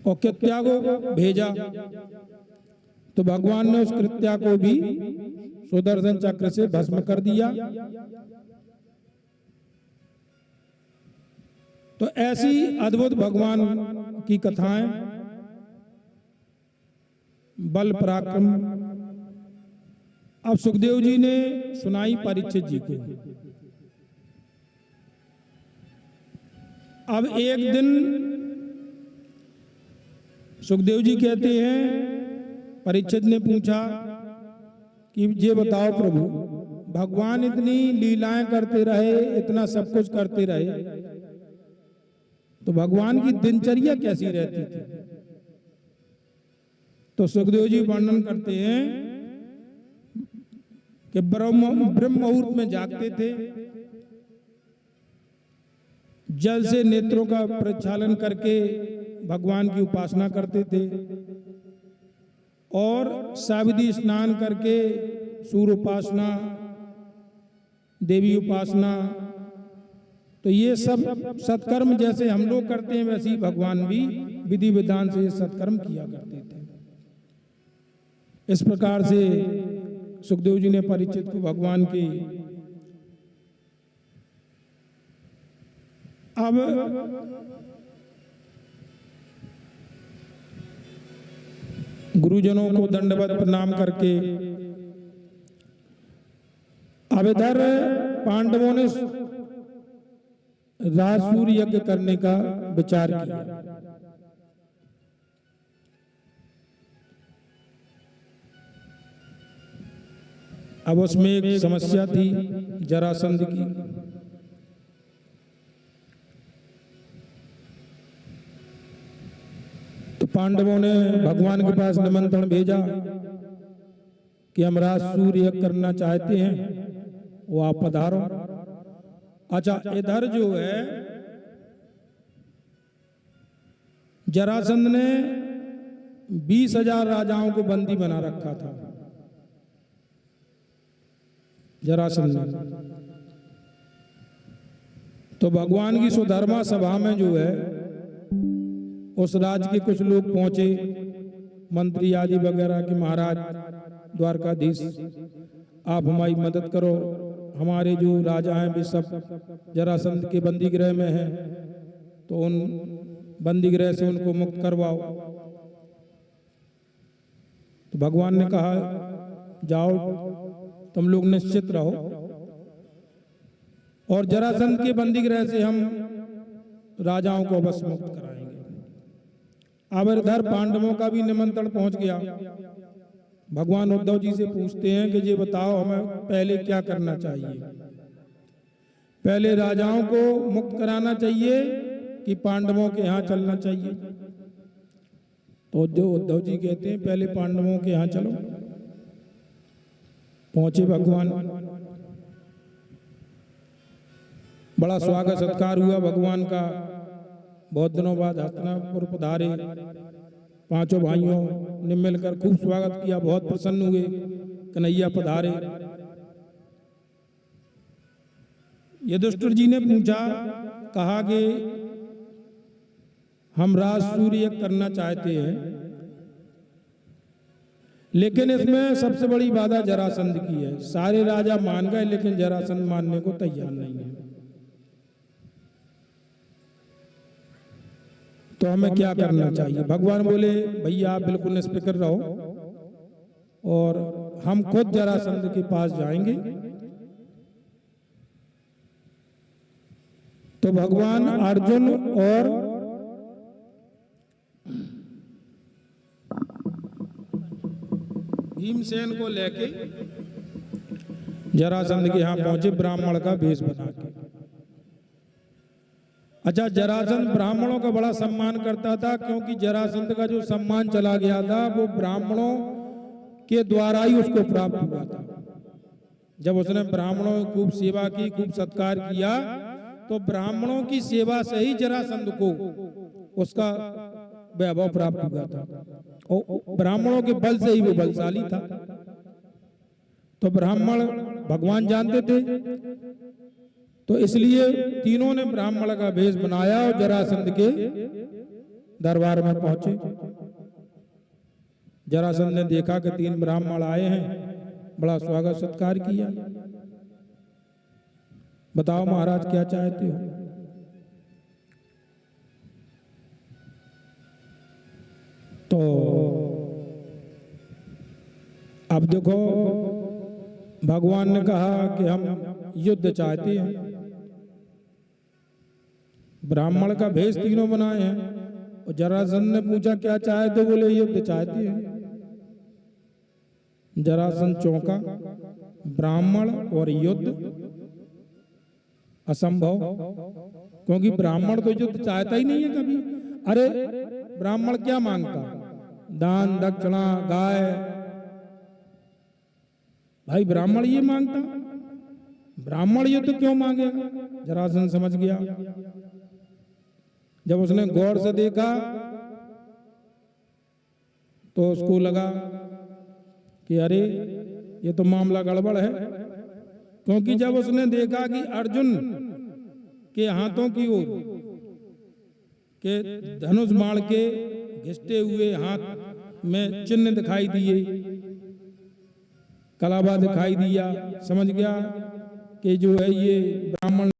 और कृत्या को भेजा। तो भगवान ने उस कृत्या को भी सुदर्शन चक्र से भस्म कर दिया। तो ऐसी अद्भुत भगवान की कथाएं, बल पराक्रम अब सुखदेव जी ने सुनाई परीक्षित जी को। अब एक दिन सुखदेव जी कहते हैं, परीक्षित ने पूछा कि ये बताओ प्रभु, भगवान इतनी लीलाएं करते रहे, इतना सब कुछ करते रहे, तो भगवान की दिनचर्या कैसी रहती थी? तो सुखदेव जी वर्णन करते हैं कि ब्रह्म मुहूर्त में जागते थे, जल से नेत्रों का प्रक्षालन करके भगवान की उपासना करते थे और सावित्री स्नान करके सूर्य उपासना, देवी उपासना, तो ये सब सत्कर्म जैसे हम लोग करते हैं वैसे ही भगवान भी विधि विधान से सत्कर्म किया करते थे। इस प्रकार से सुखदेव जी ने परीक्षित को भगवान की अब गुरुजनों को दंडवत प्रणाम करके अब इधर पांडवों ने राजसूर यज्ञ करने का विचार किया। अब उसमें एक समस्या थी जरासंध की। तो पांडवों ने भगवान के पास निमंत्रण भेजा कि हम राजसूर यज्ञ करना चाहते हैं, वो आप पधारो। अच्छा, इधर जो है जरासंध ने 20,000 राजाओं को बंदी बना रखा था। जरासंध ने तो भगवान की सुधर्मा सभा में जो है उस राज्य के कुछ लोग पहुंचे, मंत्री आदि वगैरह कि महाराज द्वारकाधीश, आप हमारी मदद करो, हमारे जो राजा हैं वे सब जरासंध के बंदी गृह में हैं, तो उन बंदी गृह से उनको मुक्त करवाओ। तो भगवान ने कहा जाओ, तुम लोग निश्चित रहो और जरासंध के बंदी गृह से हम राजाओं को अवश्य मुक्त कराएंगे। अब इधर पांडवों का भी निमंत्रण पहुंच गया। भगवान उद्धव जी से पूछते हैं कि ये बताओ हमें पहले क्या करना चाहिए, पहले राजाओं को मुक्त कराना चाहिए कि पांडवों के यहाँ चलना चाहिए। तो जो उद्धव जी कहते हैं पहले पांडवों के यहाँ चलो। पहुंचे भगवान, बड़ा स्वागत सत्कार हुआ भगवान का। बहुत दिनों बाद हस्तिनापुर पधारे, पांचों भाइयों ने मिलकर खूब स्वागत किया, बहुत प्रसन्न हुए, कन्हैया पधारे। युधिष्ठिर जी ने पूछा, कहा कि हम राज सूर्य करना चाहते हैं, लेकिन इसमें सबसे बड़ी बाधा जरासंध की है। सारे राजा मान गए लेकिन जरासंध मानने को तैयार नहीं है। तो हमें क्या करना चाहिए? भगवान बोले, भैया आप बिल्कुल निष्फिक्र रहो और हम खुद जरासंध के पास जाएंगे। तो भगवान अर्जुन और भीमसेन को लेके जरासंध के यहाँ पहुंचे, ब्राह्मण का वेश बना के। अच्छा, जरासंध ब्राह्मणों का बड़ा सम्मान करता था, क्योंकि जरासंध का जो सम्मान चला गया था वो ब्राह्मणों के द्वारा ही उसको प्राप्त हुआ था। जब उसने ब्राह्मणों की खूब सेवा की, खूब सत्कार किया, तो ब्राह्मणों की सेवा से ही जरासंध को उसका वैभव प्राप्त हुआ था और ब्राह्मणों के बल से ही वो बलशाली था। तो ब्राह्मण भगवान जानते थे, तो इसलिए तीनों ने ब्राह्मण का वेश बनाया और जरासंध के दरबार में पहुंचे। जरासंध ने देखा कि 3 ब्राह्मण आए हैं, बड़ा स्वागत सत्कार किया। बताओ महाराज क्या चाहते हो? तो अब देखो, भगवान ने कहा कि हम युद्ध चाहते हैं। ब्राह्मण का भेष तीनों बनाए हैं और जरासंध ने पूछा क्या चाहते हो? बोले युद्ध चाहते हैं। जरासंध चौंका, ब्राह्मण और युद्ध असंभव, क्योंकि ब्राह्मण तो युद्ध चाहता ही नहीं है कभी। अरे ब्राह्मण क्या मांगता? दान दक्षिणा गाय, भाई ब्राह्मण ये मांगता, ब्राह्मण युद्ध क्यों मांगेगा? जरासंध समझ गया। जब उसने गौर से देखा तो उसको लगा कि अरे ये तो मामला गड़बड़ है, क्योंकि जब उसने देखा कि अर्जुन के हाथों की ओर के धनुष बाण के घिसटे हुए हाथ में चिन्ह दिखाई दिए, कलाबा दिखाई दिया, समझ गया कि जो है ये ब्राह्मण।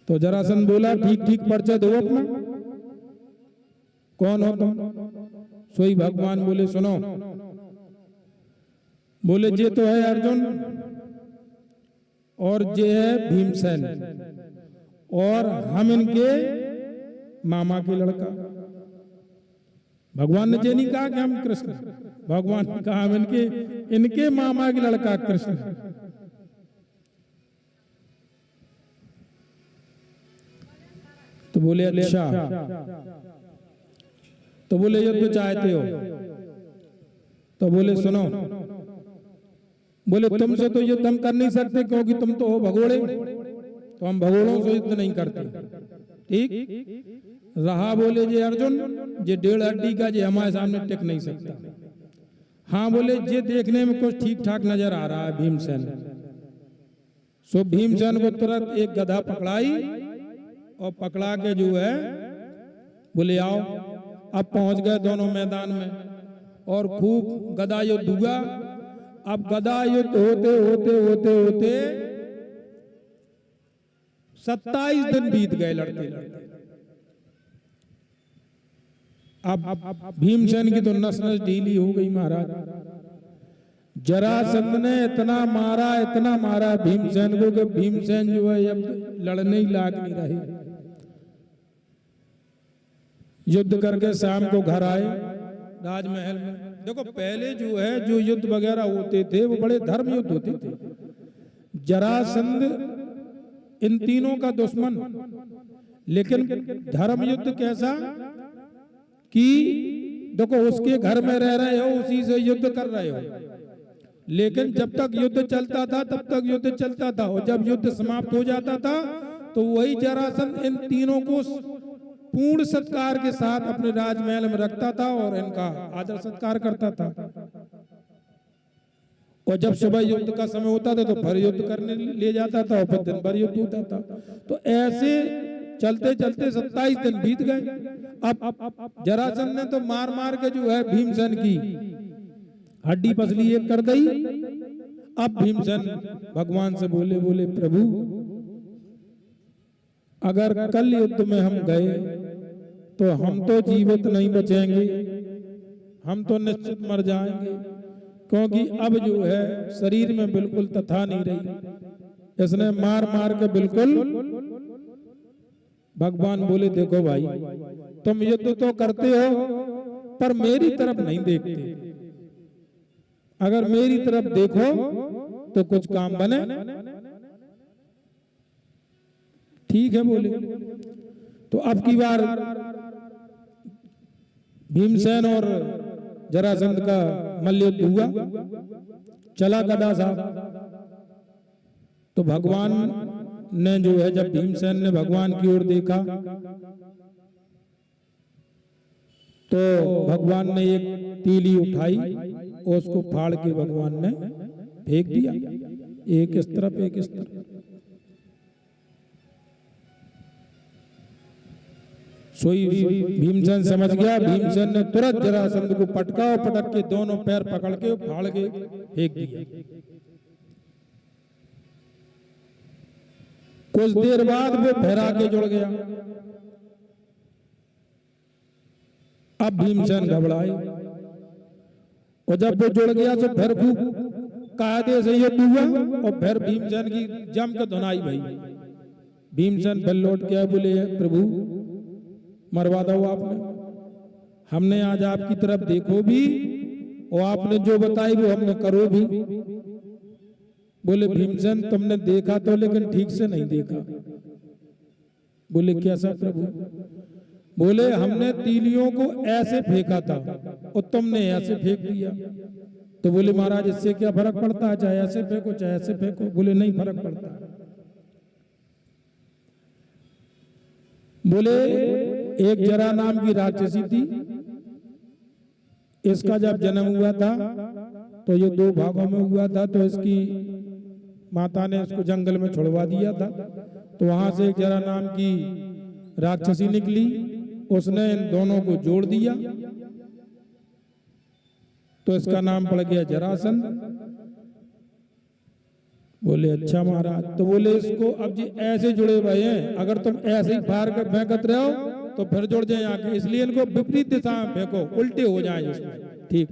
तो जरासंध बोला, ठीक ठीक परिचय दो अपना, कौन हो तुम? सोई भगवान बोले, सुनो। बोले ये तो है अर्जुन और ये है भीमसेन और हम इनके मामा के लड़का। भगवान ने ये नहीं कहा कि हम कृष्ण, भगवान ने कहा हम इनके मामा के लड़का कृष्ण। तो बोले अच्छा, तो बोले युद्ध चाहते हो? तो बोले सुनो, बोले तुमसे तो युद्ध हम कर नहीं सकते क्योंकि तुम तो हो भगोड़े, तो हम भगोड़ों से युद्ध नहीं करते। ठीक रहा। बोले जे अर्जुन, ये 1.5 हड्डी का जे हमारे सामने टिक नहीं सकता। हाँ बोले ये देखने में कुछ ठीक ठाक नजर आ रहा है भीमसेन। सो भीमसेन को तुरंत एक गधा पकड़ाई और पकड़ा के जो है बोले आओ। अब पहुंच गए दोनों मैदान में और खूब गदा युद्ध हुआ। अब गदा युद्ध होते होते होते होते 27 दिन बीत गए लड़ते लड़ते। अब भीमसेन की तो नस नस ढीली हो गई महाराज। जरासंध ने इतना मारा भीमसेन को कि भीमसेन जो है अब लड़ने ही लायक नहीं रहे। युद्ध करके शाम को घर आए राजमहल में। देखो पहले जो है जो युद्ध वगैरह होते थे वो बड़े धर्म युद्ध होते थे। जरासंध इन तीनों का दुश्मन। लेकिन धर्म युद्ध कैसा कि देखो उसके घर में रह रहे हो, उसी से युद्ध कर रहे हो, लेकिन जब तक युद्ध चलता था तब तक युद्ध चलता था, और जब युद्ध समाप्त हो जाता था तो वही जरासंध इन तीनों को पूर्ण सत्कार के साथ अपने राजमहल में रखता था और इनका आदर सत्कार करता था। और जब सुबह युद्ध का समय होता था तो फिर युद्ध करने ले जाता था और फिर दिन भर युद्ध होता था। तो ऐसे चलते चलते 27 दिन बीत गए। अब जरासंध ने तो मार मार के जो है भीमसेन की हड्डी पसली एक कर दी। अब भीमसेन भगवान से बोले, बोले प्रभु अगर कल युद्ध में हम गए तो हम तो जीवित नहीं बचेंगे, हम तो निश्चित मर जाएंगे, क्योंकि अब जो है शरीर में बिल्कुल तथा नहीं रही। इसने मार मार के बिल्कुल। भगवान बोले देखो भाई, तुम युद्ध तो करते हो पर मेरी तरफ नहीं देखते, अगर मेरी तरफ देखो तो कुछ काम बने। ठीक है बोले। तो अब की बार भीमसेन और जरासंध का मल्लयुद्ध हुआ, चला गदा साहब। तो भगवान ने जो है, जब भीमसेन ने भगवान की ओर देखा तो भगवान ने एक तीली उठाई और उसको फाड़ के भगवान ने फेंक दिया, एक इस तरफ एक इस तरफ। सोई भीमसेन समझ गया। भीमसेन ने तुरंत जरासंध को पटका और पटक के दोनों पैर पकड़ के फाड़ के फेंक दिया। कुछ देर बाद वो फिर आके जुड़ गया। अब भीमसेन घबराए और जब वो जुड़ गया तो फिर कायदे से युद्ध हुआ और फिर भीमसेन की जम के धुनाई भई। भीमसेन फिर लौट के बोले प्रभु मरवा दो आपने, हमने आज आपकी तरफ देखो भी और आपने जो बताई वो हमने करो भी। बोले भीमसेन तुमने देखा तो लेकिन ठीक से नहीं देखा। बोले कैसा प्रभु? बोले हमने तीलियों को ऐसे फेंका था और तुमने ऐसे फेंक दिया। तो बोले महाराज इससे क्या फर्क पड़ता है, चाहे ऐसे फेंको चाहे ऐसे फेंको। बोले नहीं फर्क पड़ता। बोले एक जरा नाम की राक्षसी थी, इसका जब जन्म हुआ था तो ये 2 भागों में हुआ था। तो इसकी माता ने इसको जंगल में छुड़वा दिया था। तो वहां से एक जरा नाम की राक्षसी निकली, उसने इन दोनों को जोड़ दिया तो इसका नाम पड़ गया जरासंध। बोले अच्छा महाराज। तो बोले इसको अब जी ऐसे जुड़े हुए हैं, अगर तुम ऐसे ही फाड़ कर फेंकते रहो तो फिर जुड़ जाए आके, इसलिए इनको विपरीत दिशा में फेंको, उल्टे हो जाए इसमें। ठीक।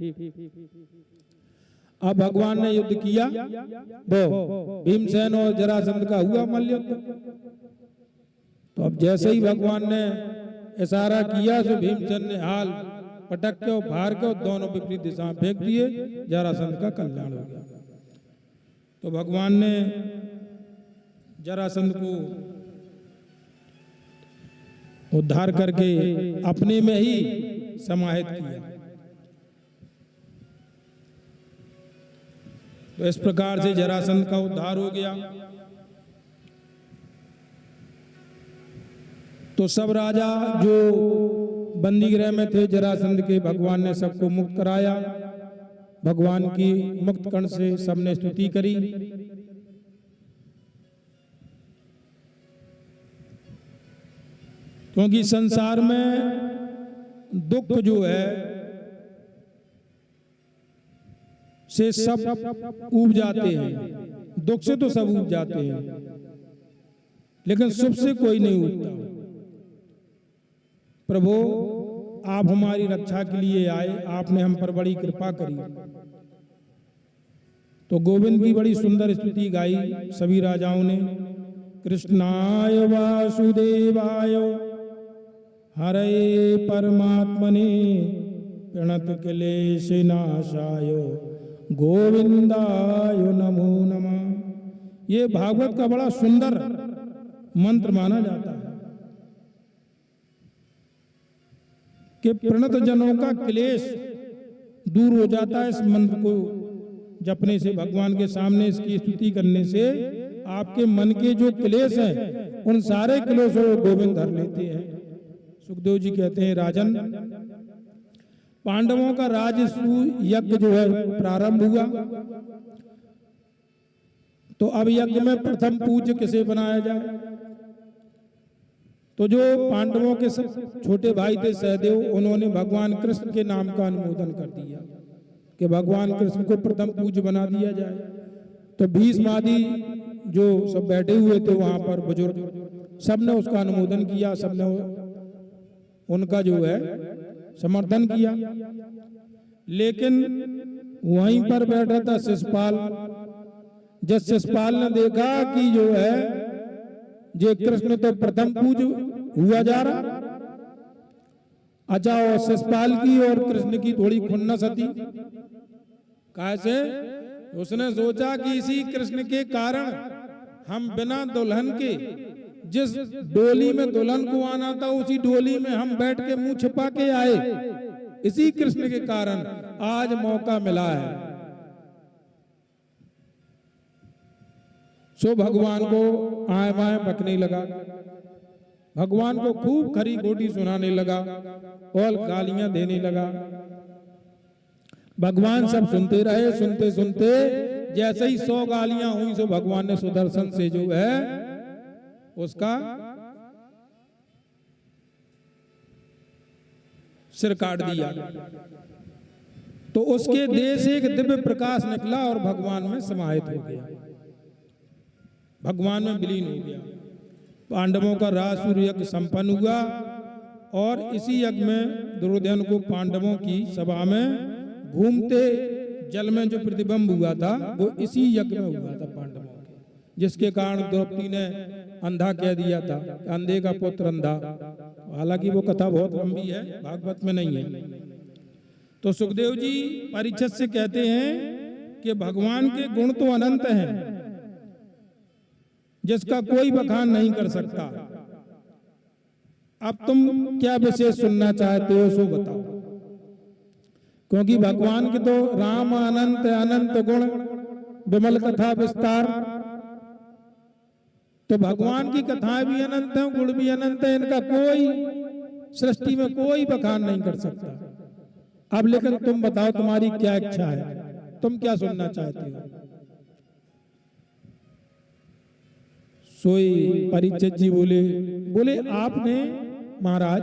अब भगवान ने युद्ध किया, वो भीमसेन और जरासंध का हुआ मल्लयुद्ध। तो अब जैसे ही भगवान ने इशारा किया तो भीमसेन ने हाल पटक के और फाड़ के दोनों विपरीत दिशा में फेंक दिए, जरासंध का कल्याण हो गया। तो भगवान ने जरासंध को उद्धार करके अपने में ही समाहित किया। तो इस प्रकार से जरासंध का उद्धार हो गया। तो सब राजा जो बंदी गृह में थे जरासंध के, भगवान ने सबको मुक्त कराया। भगवान की मुक्त कर्ण से सबने स्तुति करी। क्योंकि संसार में दुख जो है से सब ऊब जाते हैं, दुख से तो सब ऊब जाते हैं, लेकिन सुख से कोई नहीं ऊबता। प्रभु आप हमारी रक्षा के लिए आए, आपने हम पर बड़ी कृपा करी। तो गोविंद की बड़ी सुंदर स्तुति गाई सभी राजाओं ने। कृष्णाय वासुदेवाय हरे परमात्मने प्रणत क्लेश नाशाय गोविंदाय नमो नमः। ये भागवत का बड़ा सुंदर मंत्र माना जाता है कि प्रणत जनों का क्लेश दूर हो जाता है। इस मंत्र को जपने से, भगवान के सामने इसकी स्तुति करने से आपके मन के जो क्लेश हैं उन सारे क्लेशों को गोविंद हर लेते हैं। सुखदेव जी कहते हैं, राजन, पांडवों का राजसूय यज्ञ जो है प्रारंभ हुआ, तो अब यज्ञ में प्रथम पूज्य किसे बनाया जाए? तो जो पांडवों के सब छोटे भाई थे सहदेव, उन्होंने भगवान कृष्ण के नाम का अनुमोदन कर दिया कि भगवान कृष्ण को प्रथम पूज्य बना दिया जाए। तो भीष्म आदि जो सब बैठे हुए थे वहां पर बुजुर्ग, सबने उसका अनुमोदन किया, सबने उनका जो है समर्थन किया। लेकिन वहीं पर बैठा था शिशुपाल। जब शिशुपाल ने देखा कि जो है जे कृष्ण तो प्रथम पूज्य हुआ जा रहा, अच्छा, और शिशुपाल की और कृष्ण की थोड़ी खुन्नस थी। कैसे? उसने सोचा कि इसी कृष्ण के कारण हम बिना दुल्हन के, जिस डोली में दुल्हन को आना था उसी डोली में हम बैठ के मुंह छिपा के आए, इसी कृष्ण के कारण आज मौका मिला है। सो भगवान को आए बाएं बकने लगा, भगवान को खूब खरी खोटी सुनाने लगा और गालियां देने लगा। भगवान सब सुनते रहे। सुनते सुनते जैसे ही 100 गालियां हुई, सो भगवान ने सुदर्शन से जो है उसका सिर काट दिया। तो उसके देह से एक दिव्य प्रकाश निकला और भगवान में समाहित हो गया, भगवान में विलीन हो गया। पांडवों का राजसूय यज्ञ संपन्न हुआ और इसी यज्ञ में दुर्योधन को पांडवों की सभा में घूमते जल में जो प्रतिबिंब हुआ था वो इसी यज्ञ में हुआ था पांडवों के, जिसके कारण द्रौपदी ने अंधा कह दिया था, अंधे का पुत्र अंधा। हालांकि वो कथा बहुत लंबी है, भागवत में नहीं है। तो सुखदेव जी परीक्षित से कहते हैं कि भगवान के गुण तो अनंत हैं, जिसका कोई बखान नहीं कर सकता। अब तुम क्या विशेष सुनना चाहते हो सो बताओ, क्योंकि भगवान के तो राम अनंत अनंत गुण, विमल कथा विस्तार। तो भगवान की कथाएं भी अनंत हैं, गुण भी अनंत है, इनका कोई सृष्टि में कोई बखान नहीं कर सकता। अब लेकिन तुम बताओ तुम्हारी क्या इच्छा है, तुम क्या सुनना चाहते हो? सोई परीक्षित जी बोले आपने महाराज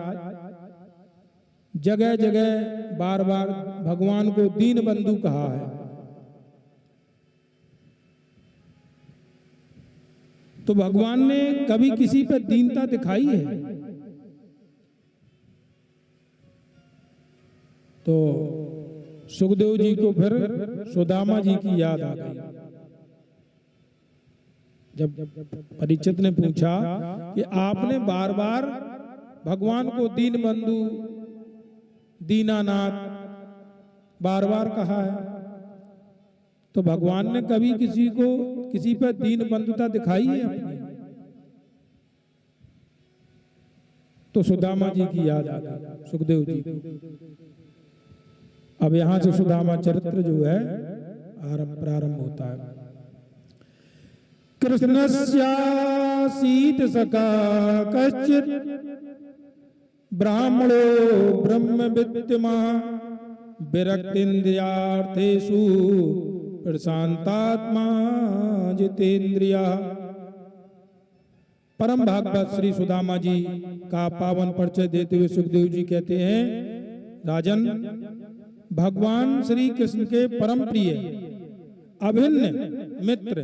जगह जगह बार बार भगवान को दीन बंधु कहा है, तो भगवान ने कभी किसी पर दीनता दिखाई है? तो सुखदेव जी को फिर सुदामा जी की याद आ गई। जब परीक्षित ने पूछा कि आपने बार बार भगवान को दीन बंधु, दीनानाथ बार बार कहा है, तो भगवान ने कभी किसी पर दीन बंधुता दिखाई है अपनी? तो सुदामा जी की याद आ गई सुखदेव जी को। अब यहां से सुदामा चरित्र जो है प्रारंभ होता है। कृष्णस्यासीत सखा कश्चित् ब्राह्मणो ब्रह्म विद्यमा विरक्तीन्द्रियार्थेषु प्रशांतात्मा जितेन्द्रिया। परम भागवत श्री सुदामा जी का पावन परिचय देते हुए सुखदेव जी कहते हैं, राजन, भगवान श्री कृष्ण के परम प्रिय अभिन्न मित्र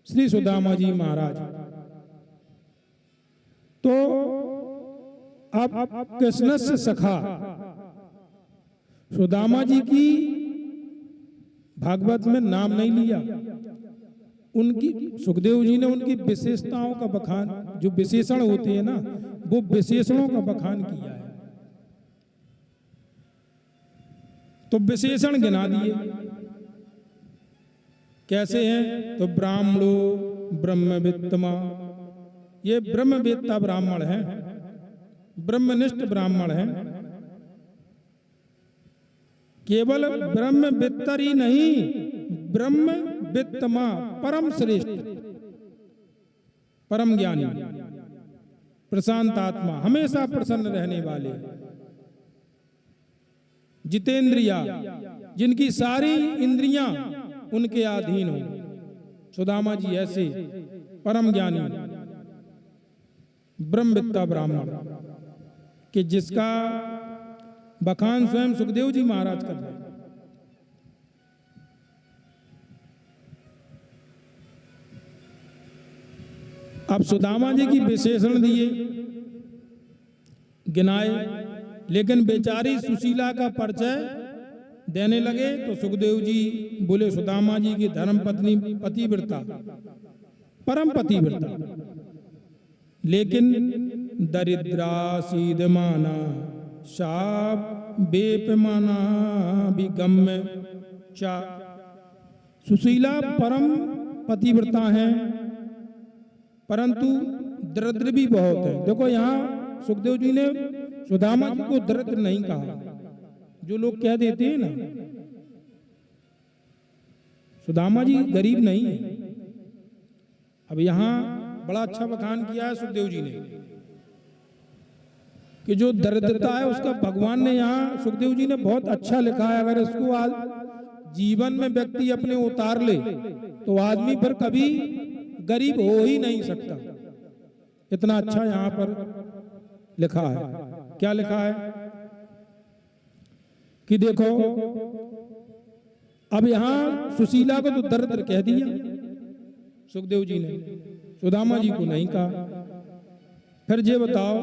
श्री सुदामा जी महाराज, तो अब कृष्ण से सखा सुदामा जी की भागवत में नाम नहीं लिया। उनकी सुखदेव जी ने उनकी विशेषताओं का बखान, जो विशेषण होते हैं ना, वो विशेषणों का बखान किया है। तो विशेषण गिना दिए, कैसे हैं? तो ब्राह्मणो ब्रह्म विद्यमा, ये ब्रह्मवेत्ता ब्राह्मण हैं, ब्रह्मनिष्ठ ब्राह्मण हैं। केवल ब्रह्मवित्तर ही नहीं, ब्रह्मवित्तमा, परम श्रेष्ठ, परम ज्ञानी, प्रशांत आत्मा, हमेशा प्रसन्न रहने वाले, जितेंद्रिया, जिनकी सारी इंद्रियां उनके अधीन हो। सुदामा जी ऐसे परम ज्ञानी ब्रह्मवित्ता ब्राह्मण कि जिसका बखान स्वयं सुखदेव जी महाराज कर रहे हैं। अब सुदामा जी की विशेषण दिए, गिनाए, लेकिन बेचारी सुशीला का परिचय देने लगे तो सुखदेव जी बोले सुदामा जी की धर्म पत्नी पतिव्रता, परम पतिव्रता, लेकिन दरिद्रा सीधमाना शाप बेपमाना विगम्य चा। सुशीला परम पतिव्रता है, परंतु दरिद्र भी बहुत है। देखो यहाँ सुखदेव जी ने सुदामा जी को दरिद्र नहीं कहा, जो लोग कह देते हैं ना, सुदामा जी गरीब नहीं है। अब यहाँ बड़ा अच्छा बखान किया है सुखदेव जी ने कि जो दरिद्रता है उसका भगवान ने यहाँ सुखदेव जी ने बहुत अच्छा लिखा है। अगर इसको आज जीवन में व्यक्ति अपने उतार ले तो आदमी फिर कभी गरीब हो ही नहीं सकता। इतना अच्छा यहाँ पर लिखा है। क्या लिखा है कि देखो, अब यहाँ सुशीला को तो दरिद्र कह दिया सुखदेव जी ने, सुदामा जी को नहीं कहा। फिर ये बताओ,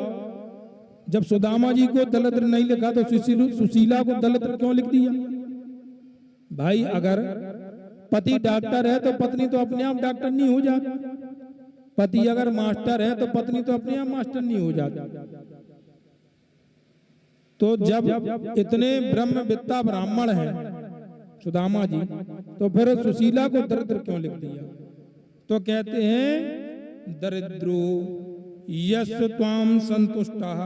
जब सुदामा जी को दरिद्र नहीं लिखा तो सुशीला को दरिद्र क्यों लिख दिया? भाई अगर पति डॉक्टर है तो पत्नी तो अपने आप डॉक्टर नहीं हो जाती, पति अगर मास्टर है तो पत्नी तो अपने आप मास्टर नहीं हो जाती। तो जब इतने ब्रह्मवित्ता ब्राह्मण हैं सुदामा जी, तो फिर सुशीला को दरिद्र क्यों लिख दिया? तो कहते हैं दरिद्रो यस त्वाम संतुष्टः,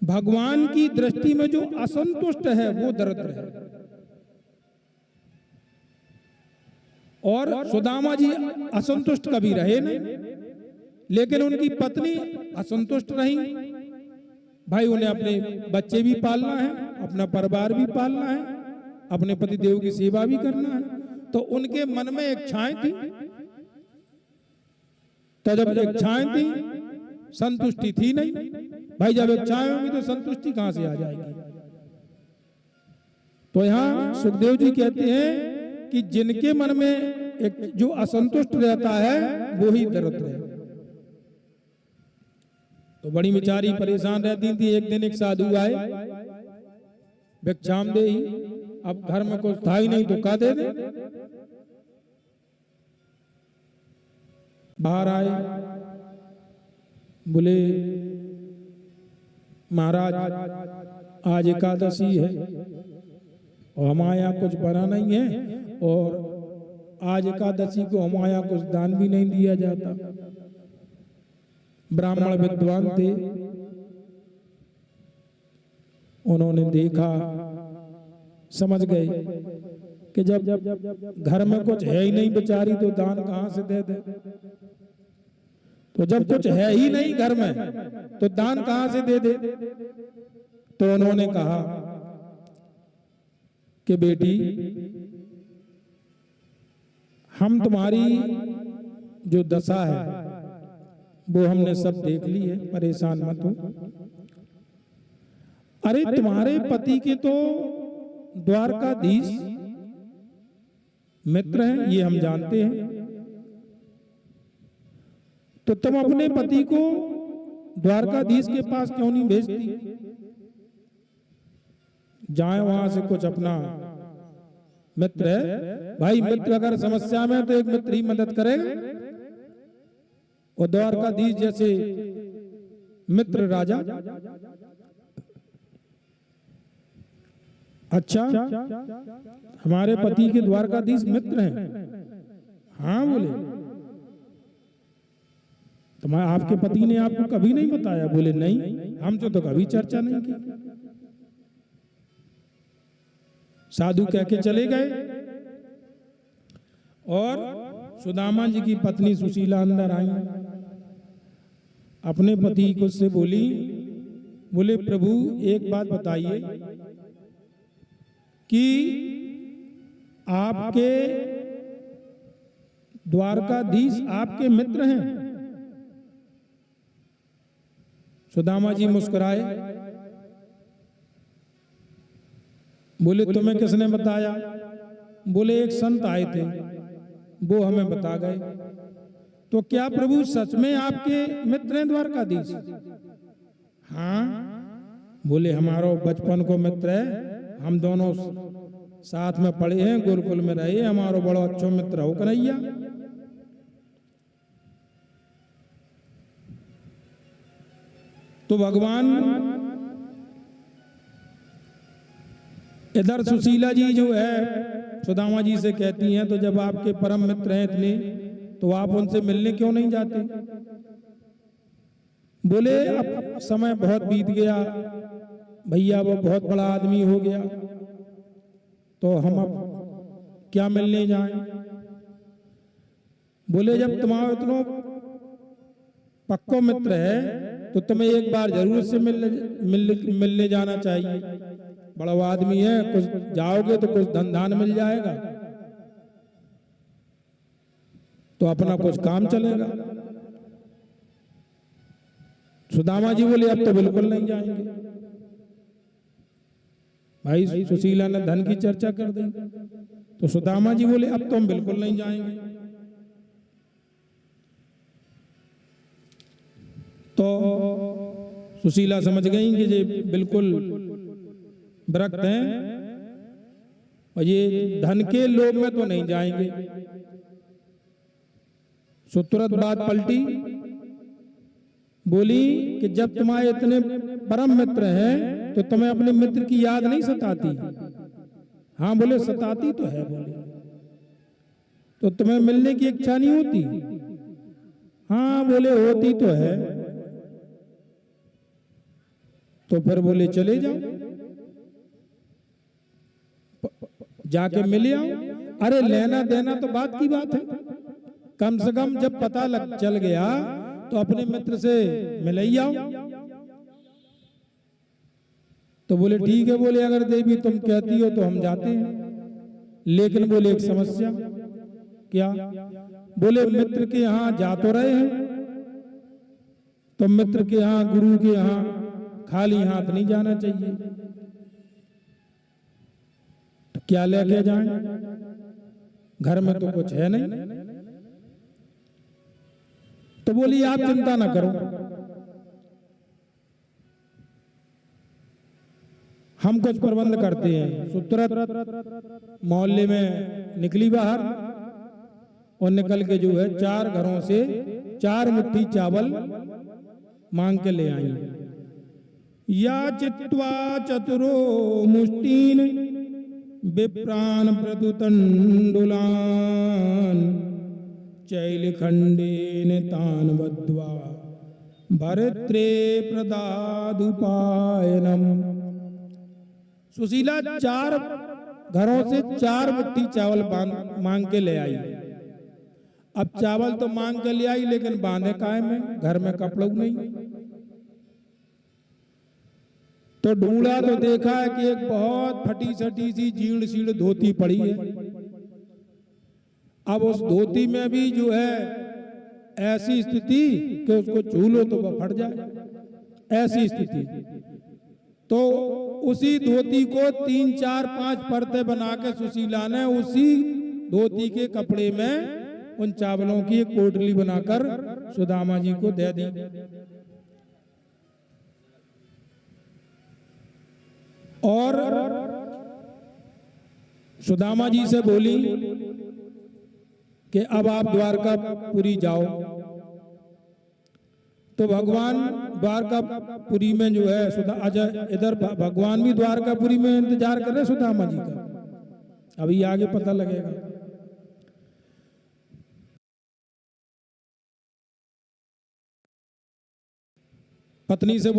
भगवान की दृष्टि में जो असंतुष्ट है वो दरिद्र है। और सुदामा जी असंतुष्ट कभी रहे नहीं, लेकिन उनकी पत्नी असंतुष्ट रही। भाई उन्हें अपने बच्चे भी पालना है, अपना परिवार भी पालना है, अपने पति देव की सेवा भी करना है, तो उनके मन में इच्छाएं थी। तो जब इच्छाएं थी, संतुष्टि थी नहीं। भाई जब इच्छाएं होंगी तो संतुष्टि कहां से आ जाएगी? तो यहां सुखदेव जी कहते हैं कि जिनके मन में एक जो असंतुष्ट रहता है वो ही दरिद्र है। तो बड़ी बेचारी परेशान रहती थी। एक दिन एक साधु आए, भिक्षाम दे, अब घर में कुछ था ही नहीं तो का दे दे। बाहर आए, बोले महाराज आज एकादशी है और हमारे यहाँ कुछ बना नहीं है, और आज एकादशी को हमारे यहाँ कुछ दान भी नहीं दिया जाता। ब्राह्मण विद्वान थे, उन्होंने देखा, समझ गए कि जब घर में कुछ है ही नहीं बेचारी तो दान कहां से दे दे। तो जब कुछ है ही नहीं घर में तो दान कहां से दे दे। तो उन्होंने कहा कि बेटी हम तुम्हारी जो दशा है वो हमने सब देख ली है, परेशान मत हो। अरे तुम्हारे पति के तो द्वारकाधीश मित्र हैं, ये हम जानते हैं, तो तुम अपने पति को द्वारकाधीश के पास क्यों नहीं भेजती? जाए वहां से कुछ अपना मित्र है। भाई मित्र अगर समस्या में तो एक मित्र ही मदद करेगा, और द्वारकाधीश जैसे मित्र राजा। अच्छा हमारे पति के द्वारकाधीश मित्र हैं? हाँ बोले। तुम्हारे आपके पति ने आपको कभी नहीं बताया? बोले नहीं, हमसे तो कभी चर्चा नहीं की। साधु कह के चले गए और सुदामा जी की पत्नी सुशीला अंदर आई, अपने पति को से बोली, बोले प्रभु एक बात बताइए कि आपके द्वारकाधीश आपके मित्र हैं? सुदामा जी मुस्कुराए, बोले तुम्हें किसने बताया? बोले एक संत आए थे, वो हमें बता गए। तो क्या प्रभु सच में आपके मित्र हैं द्वारकाधीश? हाँ। बोले हमारो बचपन को मित्र है, हम दोनों साथ में पढ़े हैं, गुरुकुल में रहे, हमारो बड़ो अच्छो मित्र हो कन्हैया। तो भगवान इधर सुशीला जी जो है सुदामा जी से कहती हैं, तो जब आपके परम मित्र हैं इतने, तो आप उनसे मिलने क्यों नहीं जाते? बोले अब समय बहुत बीत गया भैया, वो बहुत बड़ा आदमी हो गया, तो हम अब क्या मिलने जाएं? बोले जब तुम्हारा इतना पक्को मित्र है तो तुम्हें एक बार जरूर से मिलने जाना चाहिए। बड़ा आदमी है, कुछ जाओगे तो कुछ धन धान मिल जाएगा, तो अपना कुछ काम चलेगा। सुदामा जी बोले अब तो बिल्कुल नहीं जाएंगे। भाई सुशीला ने धन की चर्चा कर दी, तो सुदामा जी बोले अब तो हम बिल्कुल नहीं जाएंगे। तो सुशीला समझ गई कि ये बिल्कुल विरक्त हैं और ये धन के लोभ में तो नहीं जाएंगे। सो तुरंत बात पलटी, बोली कि जब तुम्हारे इतने परम मित्र हैं तो तुम्हें अपने मित्र की याद नहीं सताती? हाँ। बोले सताती तो है। बोले तो तुम्हें मिलने की इच्छा नहीं होती? हाँ। बोले होती तो है। तो फिर बोले चले जाओ, जाके मिल आओ। अरे लेना देना तो बात की बात है, कम से कम जब पता चल गया तो अपने मित्र से मिल ही आओ। तो बोले ठीक है। बोले अगर देवी तुम कहती हो तो हम जाते हैं, लेकिन बोले एक समस्या। क्या? बोले मित्र के यहाँ जा तो रहे हैं, तो मित्र के यहाँ, गुरु के यहाँ खाली हाथ नहीं जाना चाहिए, तो क्या लेके जाएं? घर में तो कुछ है नहीं। तो बोली आप चिंता ना करो, हम कुछ प्रबंध करते हैं। तुरंत मोहल्ले में निकली बाहर और निकल के जो है 4 घरों से 4 मुट्ठी चावल मांग के ले आई। या चित्वा चतुरो मुष्टीन विप्रान प्रतुतंडुलान चैलखंडेन तान बद्ध्वा भरत्रे प्रदादुपायनम। सुशीला 4 घरों से 4 मुट्ठी चावल मांग के ले आई। अब चावल तो मांग के ले आई, लेकिन बांधे काहे में? घर में कपड़ों नहीं। तो ढूंढा तो देखा है कि एक बहुत फटी सटी सी जीर्ण शीर्ण धोती पड़ी है। अब उस धोती में भी जो है ऐसी स्थिति कि उसको छू लो तो वह फट जाए, ऐसी स्थिति। तो उसी धोती को 3, 4, 5 परतें बना के सुशीला ने उसी धोती के कपड़े में उन चावलों की एक पोटली बनाकर सुदामा जी को दे दी। और सुदामा जी से बोली कि अब आप द्वारकापुरी जाओ। तो भगवान द्वारकापुरी में जो है इधर भगवान भी द्वारकापुरी में इंतजार कर रहे सुदामा जी का। अभी आगे पता लगेगा। पत्नी से